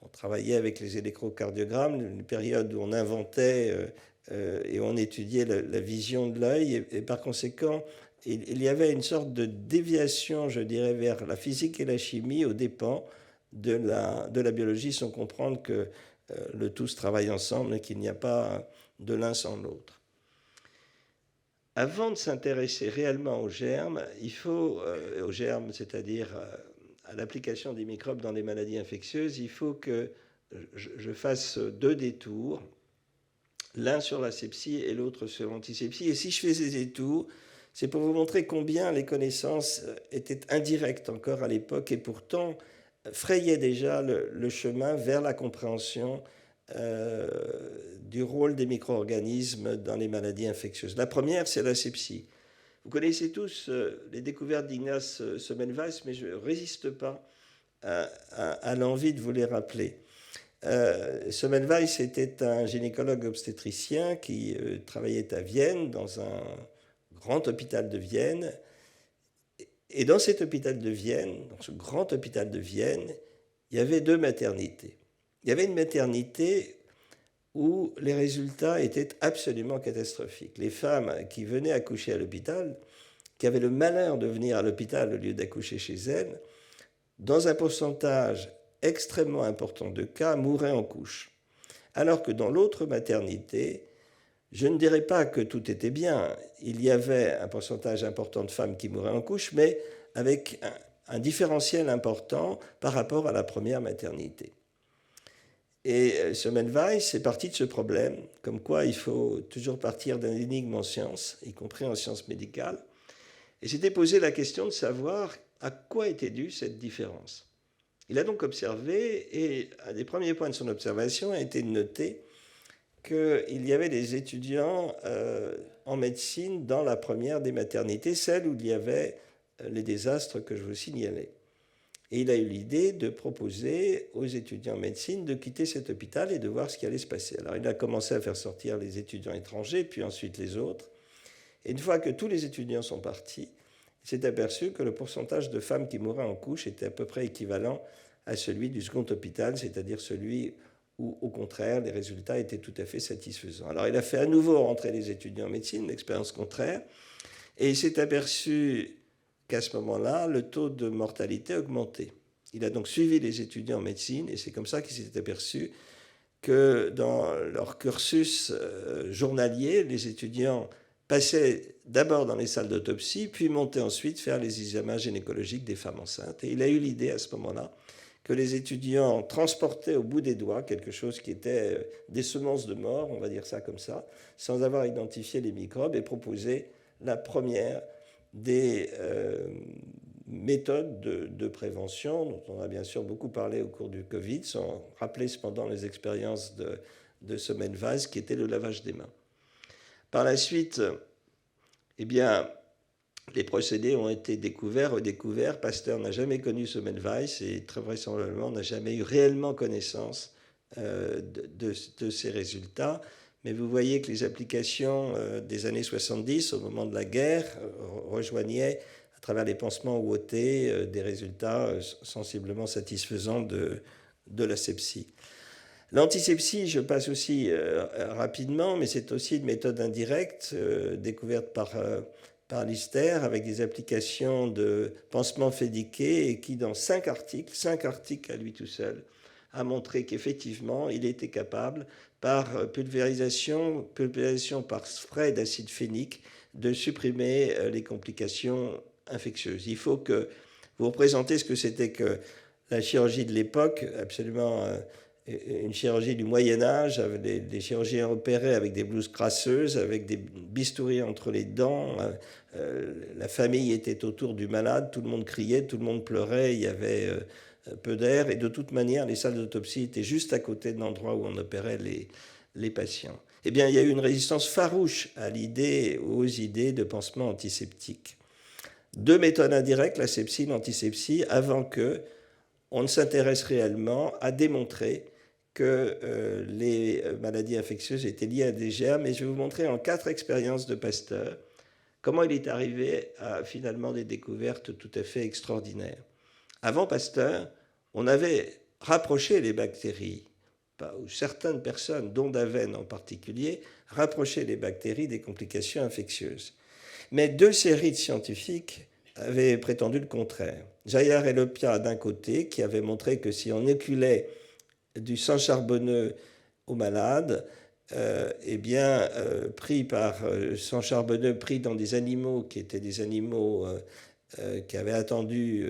on travaillait avec les électrocardiogrammes, une période où on inventait et on étudiait la vision de l'œil, et par conséquent, il y avait une sorte de déviation, je dirais, vers la physique et la chimie aux dépens de la biologie, sans comprendre que le tous travaille ensemble et qu'il n'y a pas de l'un sans l'autre. Avant de s'intéresser réellement aux germes, aux germes, c'est-à-dire à l'application des microbes dans les maladies infectieuses, il faut que je fasse deux détours, l'un sur la sepsie et l'autre sur l'antisepsie. Et si je fais ces détours, c'est pour vous montrer combien les connaissances étaient indirectes encore à l'époque et pourtant frayaient déjà le chemin vers la compréhension du rôle des micro-organismes dans les maladies infectieuses. La première, c'est la sepsie. Vous connaissez tous les découvertes d'Ignace Semmelweis, mais je ne résiste pas à l'envie de vous les rappeler. Semmelweis était un gynécologue obstétricien qui travaillait à Vienne, dans un grand hôpital de Vienne. Et dans cet hôpital de Vienne, dans ce grand hôpital de Vienne, il y avait deux maternités. Il y avait une maternité où les résultats étaient absolument catastrophiques. Les femmes qui venaient accoucher à l'hôpital, qui avaient le malheur de venir à l'hôpital au lieu d'accoucher chez elles, dans un pourcentage extrêmement important de cas, mouraient en couche. Alors que dans l'autre maternité, je ne dirais pas que tout était bien. Il y avait un pourcentage important de femmes qui mouraient en couche, mais avec un différentiel important par rapport à la première maternité. Et Semmelweis est parti de ce problème, comme quoi il faut toujours partir d'un énigme en science, y compris en sciences médicales, et s'était posé la question de savoir à quoi était due cette différence. Il a donc observé, et un des premiers points de son observation a été de noter qu'il y avait des étudiants en médecine dans la première des maternités, celle où il y avait les désastres que je vous signalais. Et il a eu l'idée de proposer aux étudiants en médecine de quitter cet hôpital et de voir ce qui allait se passer. Alors il a commencé à faire sortir les étudiants étrangers, puis ensuite les autres. Et une fois que tous les étudiants sont partis, il s'est aperçu que le pourcentage de femmes qui mouraient en couche était à peu près équivalent à celui du second hôpital, c'est-à-dire celui où, au contraire, les résultats étaient tout à fait satisfaisants. Alors il a fait à nouveau rentrer les étudiants en médecine, l'expérience contraire, et il s'est aperçu qu'à ce moment-là, le taux de mortalité augmentait. Il a donc suivi les étudiants en médecine, et c'est comme ça qu'il s'est aperçu que dans leur cursus journalier, les étudiants passaient d'abord dans les salles d'autopsie, puis montaient ensuite faire les examens gynécologiques des femmes enceintes. Et il a eu l'idée à ce moment-là que les étudiants transportaient au bout des doigts quelque chose qui était des semences de mort, on va dire ça comme ça, sans avoir identifié les microbes, et proposaient la première des méthodes de prévention, dont on a bien sûr beaucoup parlé au cours du Covid, sans rappeler cependant les expériences de Semmelweis, qui était le lavage des mains. Par la suite, eh bien, les procédés ont été découverts, redécouverts. Pasteur n'a jamais connu Semmelweis et très vraisemblablement n'a jamais eu réellement connaissance de ces résultats. Mais vous voyez que les applications des années 70, au moment de la guerre, rejoignaient, à travers les pansements ouatés, des résultats sensiblement satisfaisants de la sepsie. L'antisepsie, je passe aussi rapidement, mais c'est aussi une méthode indirecte découverte par Lister avec des applications de pansement fédiqué et qui, dans 5 articles à lui tout seul, a montré qu'effectivement, il était capable, par pulvérisation par spray d'acide phénique, de supprimer les complications infectieuses. Il faut que vous représentez ce que c'était que la chirurgie de l'époque, absolument une chirurgie du Moyen-Âge, avec des chirurgiens opérés avec des blouses crasseuses, avec des bistouris entre les dents. La famille était autour du malade, tout le monde criait, tout le monde pleurait, il y avait peu d'air, et de toute manière, les salles d'autopsie étaient juste à côté de l'endroit où on opérait les patients. Eh bien, il y a eu une résistance farouche à l'idée, aux idées de pansement antiseptique. 2 méthodes indirectes, la sepsie, l'antisepsie, avant que on ne s'intéresse réellement à démontrer que les maladies infectieuses étaient liées à des germes. Et je vais vous montrer en 4 expériences de Pasteur comment il est arrivé à finalement des découvertes tout à fait extraordinaires. Avant Pasteur, on avait rapproché les bactéries, ou certaines personnes, dont Daven en particulier, rapprochaient les bactéries des complications infectieuses. Mais 2 séries de scientifiques avaient prétendu le contraire. Jaillard et Lopia d'un côté, qui avaient montré que si on éculait du sang charbonneux aux malades, pris par sang charbonneux pris dans des animaux qui étaient des animaux qui avaient attendu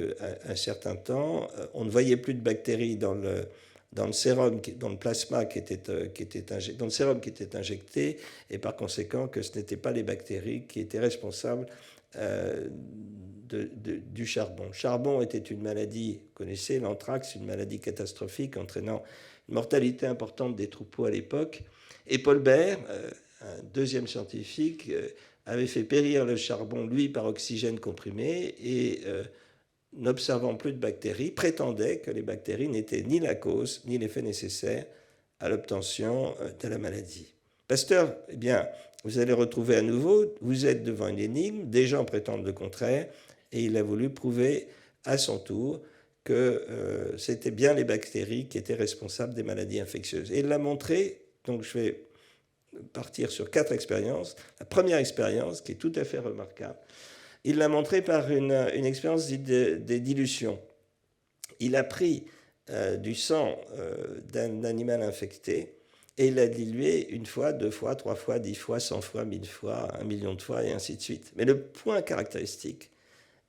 un certain temps, on ne voyait plus de bactéries dans le sérum, dans le plasma dans le sérum qui était injecté, et par conséquent que ce n'étaient pas les bactéries qui étaient responsables du charbon. Le charbon était une maladie, vous connaissez, l'anthrax, une maladie catastrophique entraînant une mortalité importante des troupeaux à l'époque. Et Paul Bert, un deuxième scientifique, avait fait périr le charbon, lui, par oxygène comprimé, et n'observant plus de bactéries, prétendait que les bactéries n'étaient ni la cause, ni l'effet nécessaire à l'obtention de la maladie. Pasteur, eh bien, vous allez retrouver à nouveau, vous êtes devant une énigme, des gens prétendent le contraire, et il a voulu prouver à son tour que c'était bien les bactéries qui étaient responsables des maladies infectieuses. Et il l'a montré, donc je vais partir sur 4 expériences. La première expérience, qui est tout à fait remarquable, il l'a montré par une expérience des dilutions. Il a pris du sang d'un animal infecté et il l'a dilué 1 fois, 2 fois, 3 fois, 10 fois, 100 fois, 1000 fois, 1 million de fois, et ainsi de suite. Mais le point caractéristique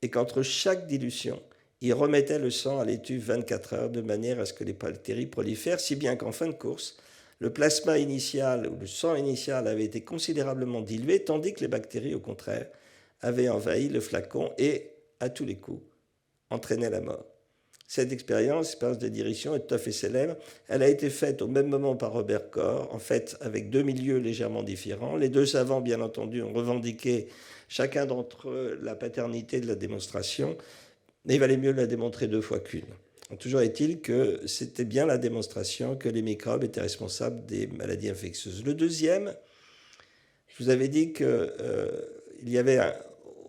est qu'entre chaque dilution, il remettait le sang à l'étuve 24 heures de manière à ce que les bactéries prolifèrent, si bien qu'en fin de course, le plasma initial ou le sang initial avait été considérablement dilué, tandis que les bactéries, au contraire, avaient envahi le flacon et, à tous les coups, entraînaient la mort. Cette expérience de direction est tout à fait célèbre. Elle a été faite au même moment par Robert Koch, en fait avec deux milieux légèrement différents. Les deux savants, bien entendu, ont revendiqué chacun d'entre eux la paternité de la démonstration, mais il valait mieux la démontrer deux fois qu'une. Toujours est-il que c'était bien la démonstration que les microbes étaient responsables des maladies infectieuses. Le deuxième, je vous avais dit qu'il y avait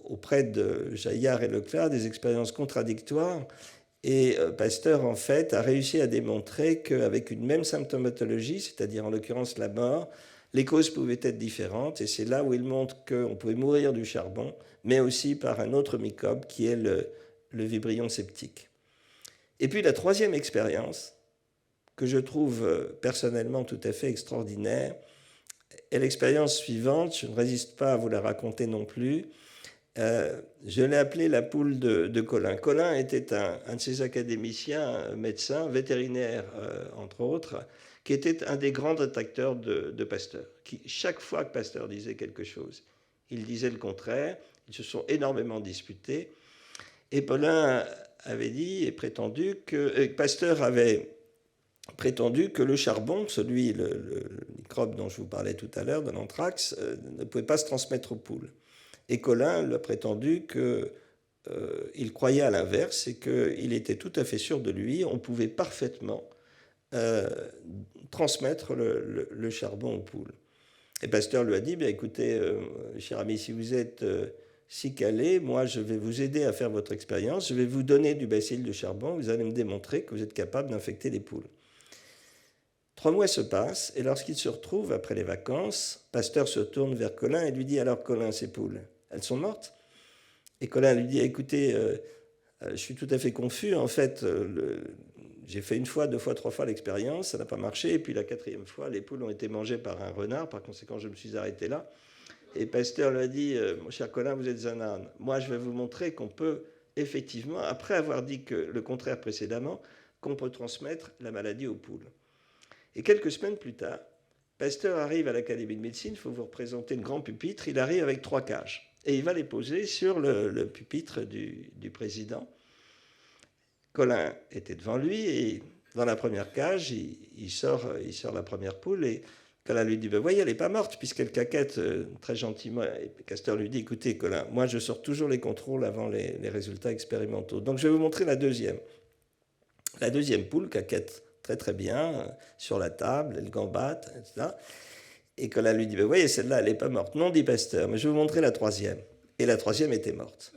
auprès de Jaillard et Leclerc des expériences contradictoires. Et Pasteur, en fait, a réussi à démontrer qu'avec une même symptomatologie, c'est-à-dire en l'occurrence la mort, les causes pouvaient être différentes. Et c'est là où il montre qu'on pouvait mourir du charbon, mais aussi par un autre microbe qui est le vibrion septique. Et puis la troisième expérience, que je trouve personnellement tout à fait extraordinaire, est l'expérience suivante. Je ne résiste pas à vous la raconter non plus. Je l'ai appelée la poule de Colin. Colin était un de ces académiciens, un médecin, vétérinaire entre autres, qui était un des grands détracteurs de Pasteur. Qui, chaque fois que Pasteur disait quelque chose, il disait le contraire. Ils se sont énormément disputés. Et Paulin avait dit et prétendu que Pasteur avait prétendu que le charbon, le microbe dont je vous parlais tout à l'heure, de l'anthrax, ne pouvait pas se transmettre aux poules. Et Colin l'a prétendu qu'il croyait à l'inverse et qu'il était tout à fait sûr de lui. On pouvait parfaitement transmettre le charbon aux poules. Et Pasteur lui a dit, écoutez, cher ami, si vous êtes si calé, moi je vais vous aider à faire votre expérience, je vais vous donner du bacille de charbon, vous allez me démontrer que vous êtes capable d'infecter les poules. 3 mois se passent, et lorsqu'il se retrouve après les vacances, Pasteur se tourne vers Colin et lui dit, alors Colin, ces poules, elles sont mortes? Et Colin lui dit, écoutez, je suis tout à fait confus, en fait, j'ai fait 1 fois, 2 fois, 3 fois l'expérience, ça n'a pas marché, et puis la 4e fois, les poules ont été mangées par un renard, par conséquent je me suis arrêté là. Et Pasteur lui a dit, mon cher Colin, vous êtes un âne. Moi, je vais vous montrer qu'on peut effectivement, après avoir dit que le contraire précédemment, qu'on peut transmettre la maladie aux poules. Et quelques semaines plus tard, Pasteur arrive à l'Académie de médecine, il faut vous représenter le grand pupitre, il arrive avec 3 cages. Et il va les poser sur le pupitre du président. Colin était devant lui, et dans la première cage, il sort la première poule, et Colin lui dit, voyez, elle n'est pas morte, puisqu'elle caquette très gentiment. Et Pasteur lui dit, écoutez, Colin, moi je sors toujours les contrôles avant les résultats expérimentaux. Donc je vais vous montrer la deuxième. La deuxième poule caquette très très bien sur la table, elle gambate, etc. Et Colin lui dit, voyez, celle-là, elle n'est pas morte. Non, dit Pasteur, mais je vais vous montrer la troisième. Et la troisième était morte.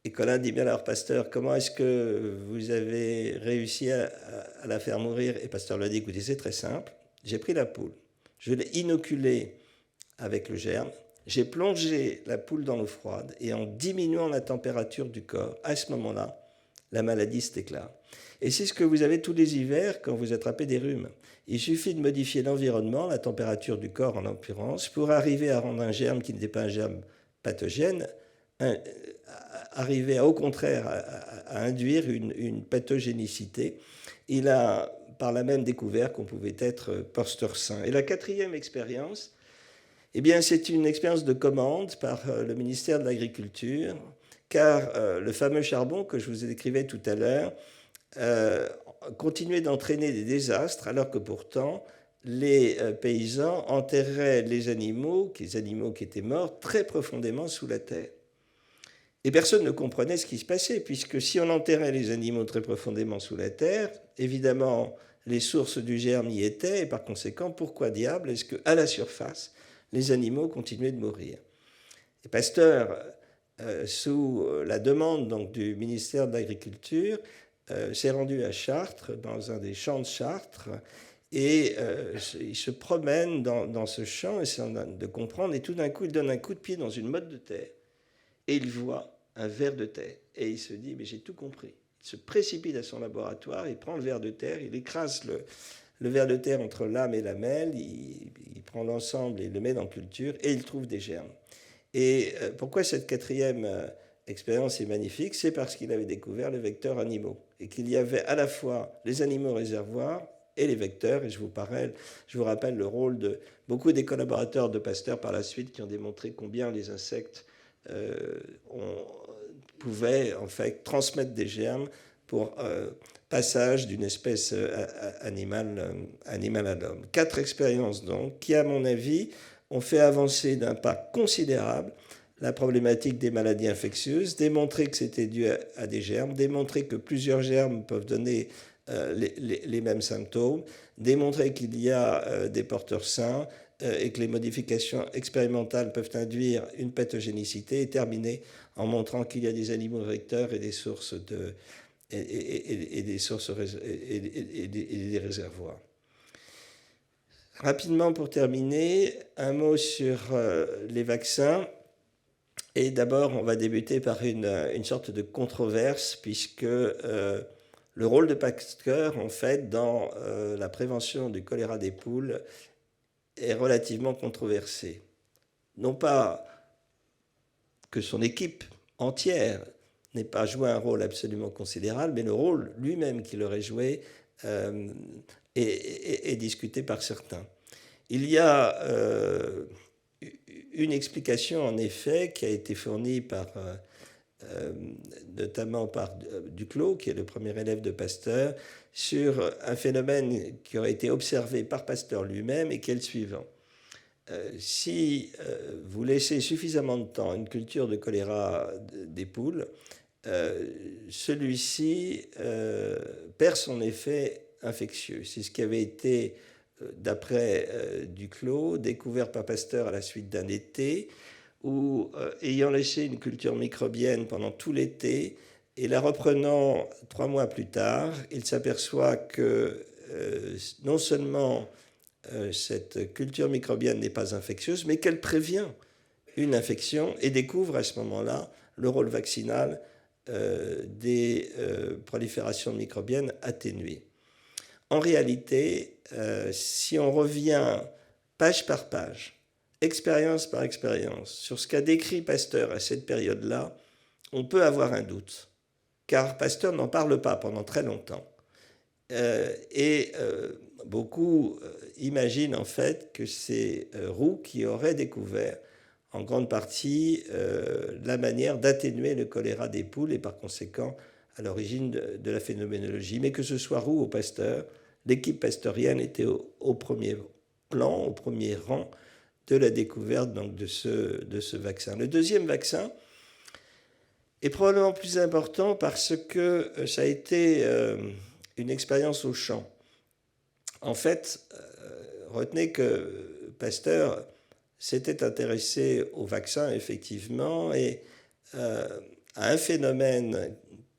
Et Colin dit, bien alors, Pasteur, comment est-ce que vous avez réussi à la faire mourir? Et Pasteur lui a dit, écoutez, c'est très simple. J'ai pris la poule, je l'ai inoculée avec le germe, j'ai plongé la poule dans l'eau froide et en diminuant la température du corps, à ce moment-là, la maladie se déclare. Et c'est ce que vous avez tous les hivers quand vous attrapez des rhumes. Il suffit de modifier l'environnement, la température du corps en l'occurrence, pour arriver à rendre un germe qui n'était pas un germe pathogène, arriver au contraire à induire une pathogénicité. Il a par là même découvert qu'on pouvait être porteur sain. Et la 4e expérience, eh bien, c'est une expérience de commande par le ministère de l'Agriculture, car le fameux charbon que je vous décrivais tout à l'heure continuait d'entraîner des désastres, alors que pourtant les paysans enterraient les animaux qui étaient morts très profondément sous la terre. Et personne ne comprenait ce qui se passait, puisque si on enterrait les animaux très profondément sous la terre, évidemment, les sources du germe y étaient, et par conséquent, pourquoi diable est-ce qu'à la surface, les animaux continuaient de mourir? Et Pasteur, sous la demande donc, du ministère de l'Agriculture, s'est rendu à Chartres, dans un des champs de Chartres, et il se promène dans ce champ, essayant de comprendre, et tout d'un coup, il donne un coup de pied dans une motte de terre, et il voit un ver de terre. Et il se dit, mais j'ai tout compris. Il se précipite à son laboratoire, il prend le ver de terre, il écrase le ver de terre entre l'âme et la mêle, il prend l'ensemble et il le met dans la culture, et il trouve des germes. Et pourquoi cette 4e expérience est magnifique? C'est parce qu'il avait découvert les vecteurs animaux, et qu'il y avait à la fois les animaux réservoirs et les vecteurs. Et je vous rappelle le rôle de beaucoup des collaborateurs de Pasteur par la suite qui ont démontré combien les insectes pouvaient en fait transmettre des germes pour passage d'une espèce animale à l'homme. 4 expériences donc qui, à mon avis, ont fait avancer d'un pas considérable la problématique des maladies infectieuses, démontrer que c'était dû à des germes, démontrer que plusieurs germes peuvent donner les mêmes symptômes, démontrer qu'il y a des porteurs sains et que les modifications expérimentales peuvent induire une pathogénicité, et terminer en montrant qu'il y a des animaux vecteurs et des sources et des réservoirs. Rapidement, pour terminer, un mot sur les vaccins. Et d'abord, on va débuter par une sorte de controverse, puisque le rôle de Pasteur, en fait, dans la prévention du choléra des poules est relativement controversé. Non pas que son équipe entière n'ait pas joué un rôle absolument considérable, mais le rôle lui-même qu'il aurait joué est discuté par certains. Il y a une explication, en effet, qui a été fournie notamment par Duclos, qui est le premier élève de Pasteur, sur un phénomène qui aurait été observé par Pasteur lui-même et qui est le suivant. Si vous laissez suffisamment de temps à une culture de choléra des poules, celui-ci perd son effet infectieux. C'est ce qui avait été, d'après Duclos, découvert par Pasteur à la suite d'un été, où, ayant laissé une culture microbienne pendant tout l'été, et la reprenant 3 mois plus tard, il s'aperçoit que non seulement cette culture microbienne n'est pas infectieuse, mais qu'elle prévient une infection, et découvre à ce moment-là le rôle vaccinal des proliférations microbiennes atténuées. En réalité, si on revient page par page, expérience par expérience, sur ce qu'a décrit Pasteur à cette période-là, on peut avoir un doute, car Pasteur n'en parle pas pendant très longtemps. Beaucoup imaginent en fait que c'est Roux qui aurait découvert en grande partie la manière d'atténuer le choléra des poules et par conséquent à l'origine de la phénoménologie. Mais que ce soit Roux ou Pasteur, l'équipe pasteurienne était au premier plan, au premier rang de la découverte donc, de ce vaccin. Le deuxième vaccin est probablement plus important parce que ça a été une expérience au champ. En fait, retenez que Pasteur s'était intéressé au vaccin, effectivement, et à un phénomène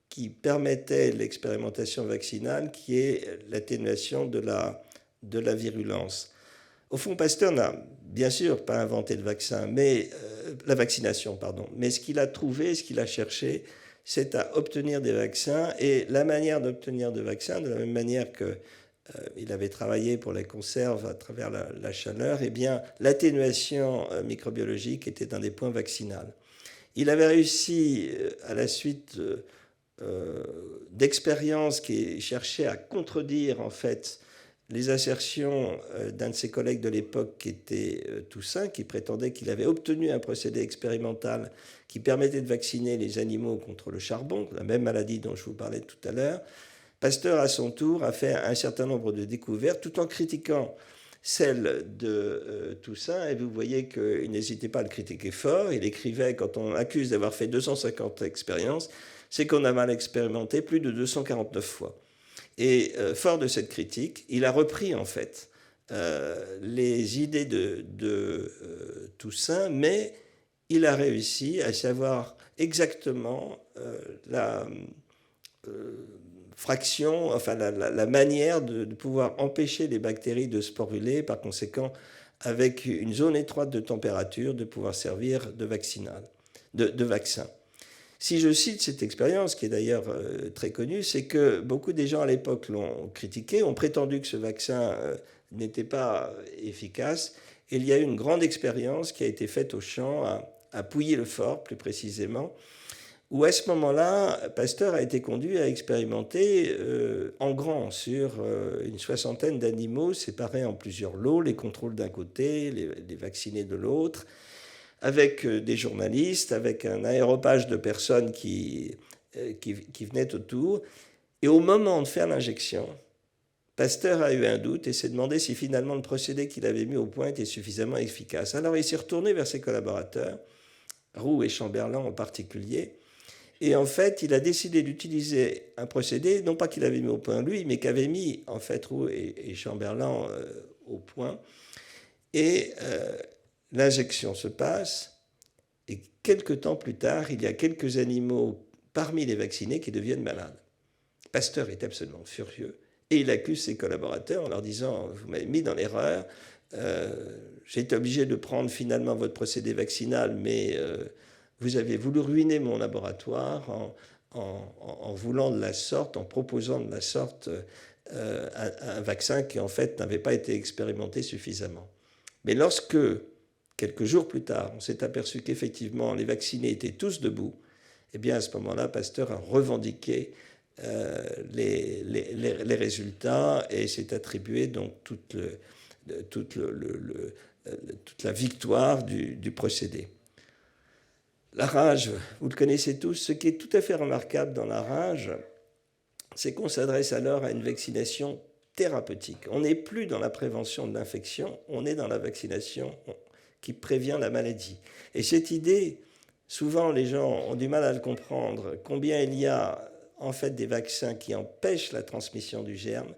qui permettait l'expérimentation vaccinale, qui est l'atténuation de la virulence. Au fond, Pasteur n'a bien sûr pas inventé le vaccin, mais la vaccination, pardon. Mais ce qu'il a trouvé, ce qu'il a cherché, c'est à obtenir des vaccins. Et la manière d'obtenir des vaccins, de la même manière que il avait travaillé pour les conserves à travers la chaleur, eh bien, l'atténuation microbiologique était un des points vaccinaux. Il avait réussi, à la suite d'expériences qui cherchaient à contredire, en fait, les assertions d'un de ses collègues de l'époque qui était Toussaint, qui prétendait qu'il avait obtenu un procédé expérimental qui permettait de vacciner les animaux contre le charbon, la même maladie dont je vous parlais tout à l'heure. Pasteur, à son tour, a fait un certain nombre de découvertes tout en critiquant celle de Toussaint. Et vous voyez qu'il n'hésitait pas à le critiquer fort. Il écrivait, quand on accuse d'avoir fait 250 expériences, c'est qu'on a mal expérimenté plus de 249 fois. Et fort de cette critique, il a repris en fait les idées de Toussaint, mais il a réussi à savoir exactement la fraction, enfin la manière de pouvoir empêcher les bactéries de sporuler, par conséquent, avec une zone étroite de température, de pouvoir servir de vaccin. Si je cite cette expérience, qui est d'ailleurs très connue, c'est que beaucoup des gens à l'époque l'ont critiqué, ont prétendu que ce vaccin n'était pas efficace. Et il y a eu une grande expérience qui a été faite au champ, à Pouilly-le-Fort plus précisément, où à ce moment-là, Pasteur a été conduit à expérimenter en grand sur une 60aine d'animaux séparés en plusieurs lots, les contrôles d'un côté, les vaccinés de l'autre, avec des journalistes, avec un aéropage de personnes qui venaient autour. Et au moment de faire l'injection, Pasteur a eu un doute et s'est demandé si finalement le procédé qu'il avait mis au point était suffisamment efficace. Alors il s'est retourné vers ses collaborateurs, Roux et Chamberlain en particulier, et en fait il a décidé d'utiliser un procédé, non pas qu'il avait mis au point lui, mais qu'avaient mis en fait Roux et Chamberlain au point. Et l'injection se passe, et quelques temps plus tard, il y a quelques animaux parmi les vaccinés qui deviennent malades. Pasteur est absolument furieux. Et il accuse ses collaborateurs en leur disant « Vous m'avez mis dans l'erreur, j'ai été obligé de prendre finalement votre procédé vaccinal, mais vous avez voulu ruiner mon laboratoire en voulant de la sorte, en proposant de la sorte un vaccin qui en fait n'avait pas été expérimenté suffisamment. » Mais lorsque, quelques jours plus tard, on s'est aperçu qu'effectivement les vaccinés étaient tous debout, eh bien à ce moment-là, Pasteur a revendiqué les résultats et s'est attribué donc toute la victoire du procédé. La rage, vous le connaissez tous. Ce qui est tout à fait remarquable dans la rage, c'est qu'on s'adresse alors à une vaccination thérapeutique. On n'est plus dans la prévention de l'infection, on est dans la vaccination qui prévient la maladie. Et cette idée, souvent les gens ont du mal à le comprendre, combien il y a en fait des vaccins qui empêchent la transmission du germe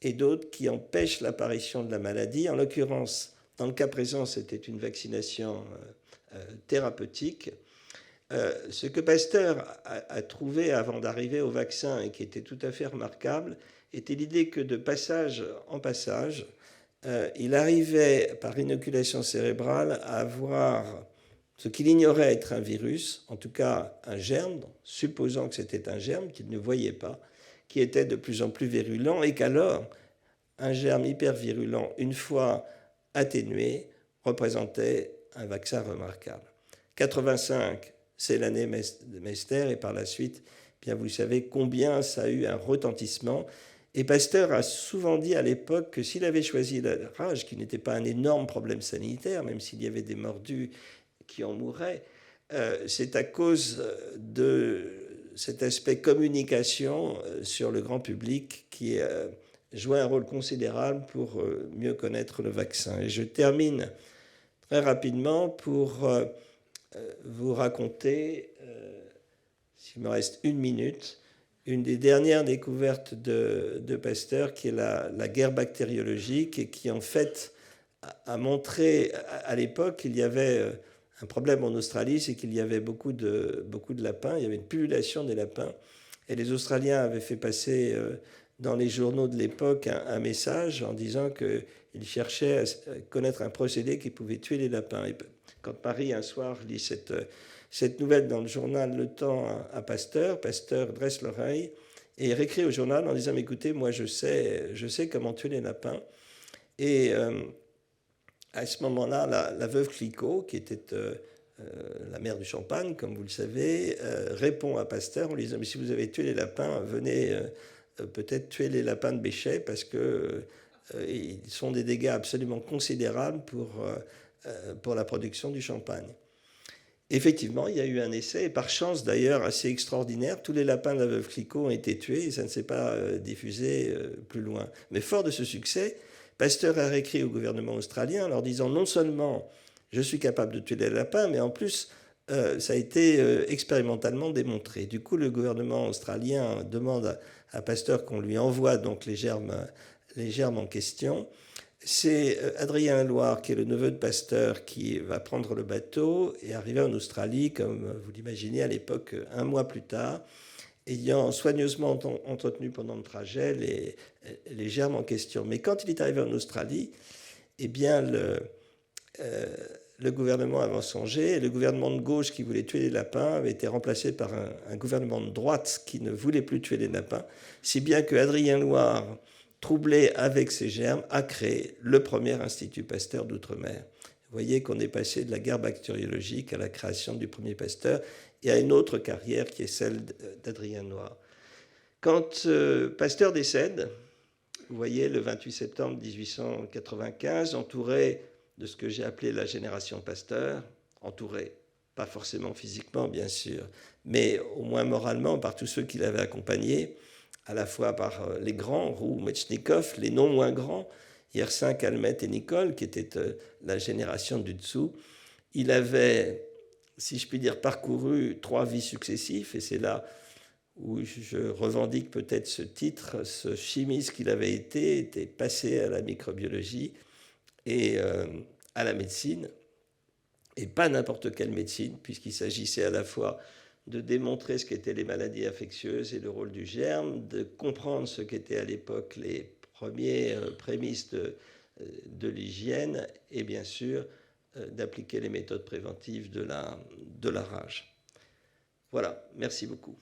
et d'autres qui empêchent l'apparition de la maladie. En l'occurrence, dans le cas présent, c'était une vaccination thérapeutique. Ce que Pasteur a trouvé avant d'arriver au vaccin et qui était tout à fait remarquable était l'idée que de passage en passage, il arrivait par inoculation cérébrale à avoir ce qu'il ignorait être un virus, en tout cas un germe, supposant que c'était un germe qu'il ne voyait pas, qui était de plus en plus virulent et qu'alors un germe hyper virulent, une fois atténué, représentait un vaccin remarquable. 85, c'est l'année de Mester et par la suite, bien vous savez combien ça a eu un retentissement. Et Pasteur a souvent dit à l'époque que s'il avait choisi la rage, qui n'était pas un énorme problème sanitaire, même s'il y avait des mordus qui en mouraient, c'est à cause de cet aspect communication sur le grand public qui jouait un rôle considérable pour mieux connaître le vaccin. Et je termine très rapidement pour vous raconter, s'il me reste une minute, une des dernières découvertes de Pasteur, qui est la guerre bactériologique, et qui en fait a montré à l'époque qu'il y avait un problème en Australie, c'est qu'il y avait beaucoup de lapins, il y avait une pullulation des lapins, et les Australiens avaient fait passer dans les journaux de l'époque un message en disant qu'ils cherchaient à connaître un procédé qui pouvait tuer les lapins. Et quand Marie, un soir, lit cette nouvelle dans le journal Le Temps à Pasteur, Pasteur dresse l'oreille et réécrit au journal en disant « Écoutez, moi je sais comment tuer les lapins ». Et à ce moment-là, la veuve Clicquot, qui était la mère du Champagne, comme vous le savez, répond à Pasteur en lui disant « Mais si vous avez tué les lapins, venez peut-être tuer les lapins de Béchet parce que ils sont des dégâts absolument considérables pour la production du champagne. » Effectivement, il y a eu un essai, et par chance d'ailleurs assez extraordinaire, tous les lapins de la veuve Clicquot ont été tués et ça ne s'est pas diffusé plus loin. Mais fort de ce succès, Pasteur a réécrit au gouvernement australien en leur disant non seulement je suis capable de tuer les lapins, mais en plus ça a été expérimentalement démontré. Du coup, le gouvernement australien demande à Pasteur qu'on lui envoie donc les germes en question. C'est Adrien Loire, qui est le neveu de Pasteur, qui va prendre le bateau et arriver en Australie, comme vous l'imaginez à l'époque, un mois plus tard, ayant soigneusement entretenu pendant le trajet les germes en question. Mais quand il est arrivé en Australie, eh bien, le gouvernement a mensongé, et le gouvernement de gauche qui voulait tuer les lapins avait été remplacé par un gouvernement de droite qui ne voulait plus tuer les lapins, si bien que Adrien Loire, troublé avec ces germes, a créé le premier Institut Pasteur d'Outre-mer. Vous voyez qu'on est passé de la guerre bactériologique à la création du premier Pasteur et à une autre carrière qui est celle d'Adrien Loire. Quand Pasteur décède, vous voyez, le 28 septembre 1895, entouré de ce que j'ai appelé la génération Pasteur, entouré, pas forcément physiquement bien sûr, mais au moins moralement par tous ceux qui l'avaient accompagné, à la fois par les grands, Roux, Metchnikov, les non moins grands, Yersin, Calmette et Nicole, qui étaient la génération du dessous. Il avait, si je puis dire, parcouru 3 vies successives, et c'est là où je revendique peut-être ce titre. Ce chimiste qu'il avait été était passé à la microbiologie et à la médecine, et pas n'importe quelle médecine, puisqu'il s'agissait à la fois de démontrer ce qu'étaient les maladies infectieuses et le rôle du germe, de comprendre ce qu'étaient à l'époque les premières prémices de l'hygiène, et bien sûr d'appliquer les méthodes préventives de la rage. Voilà, merci beaucoup.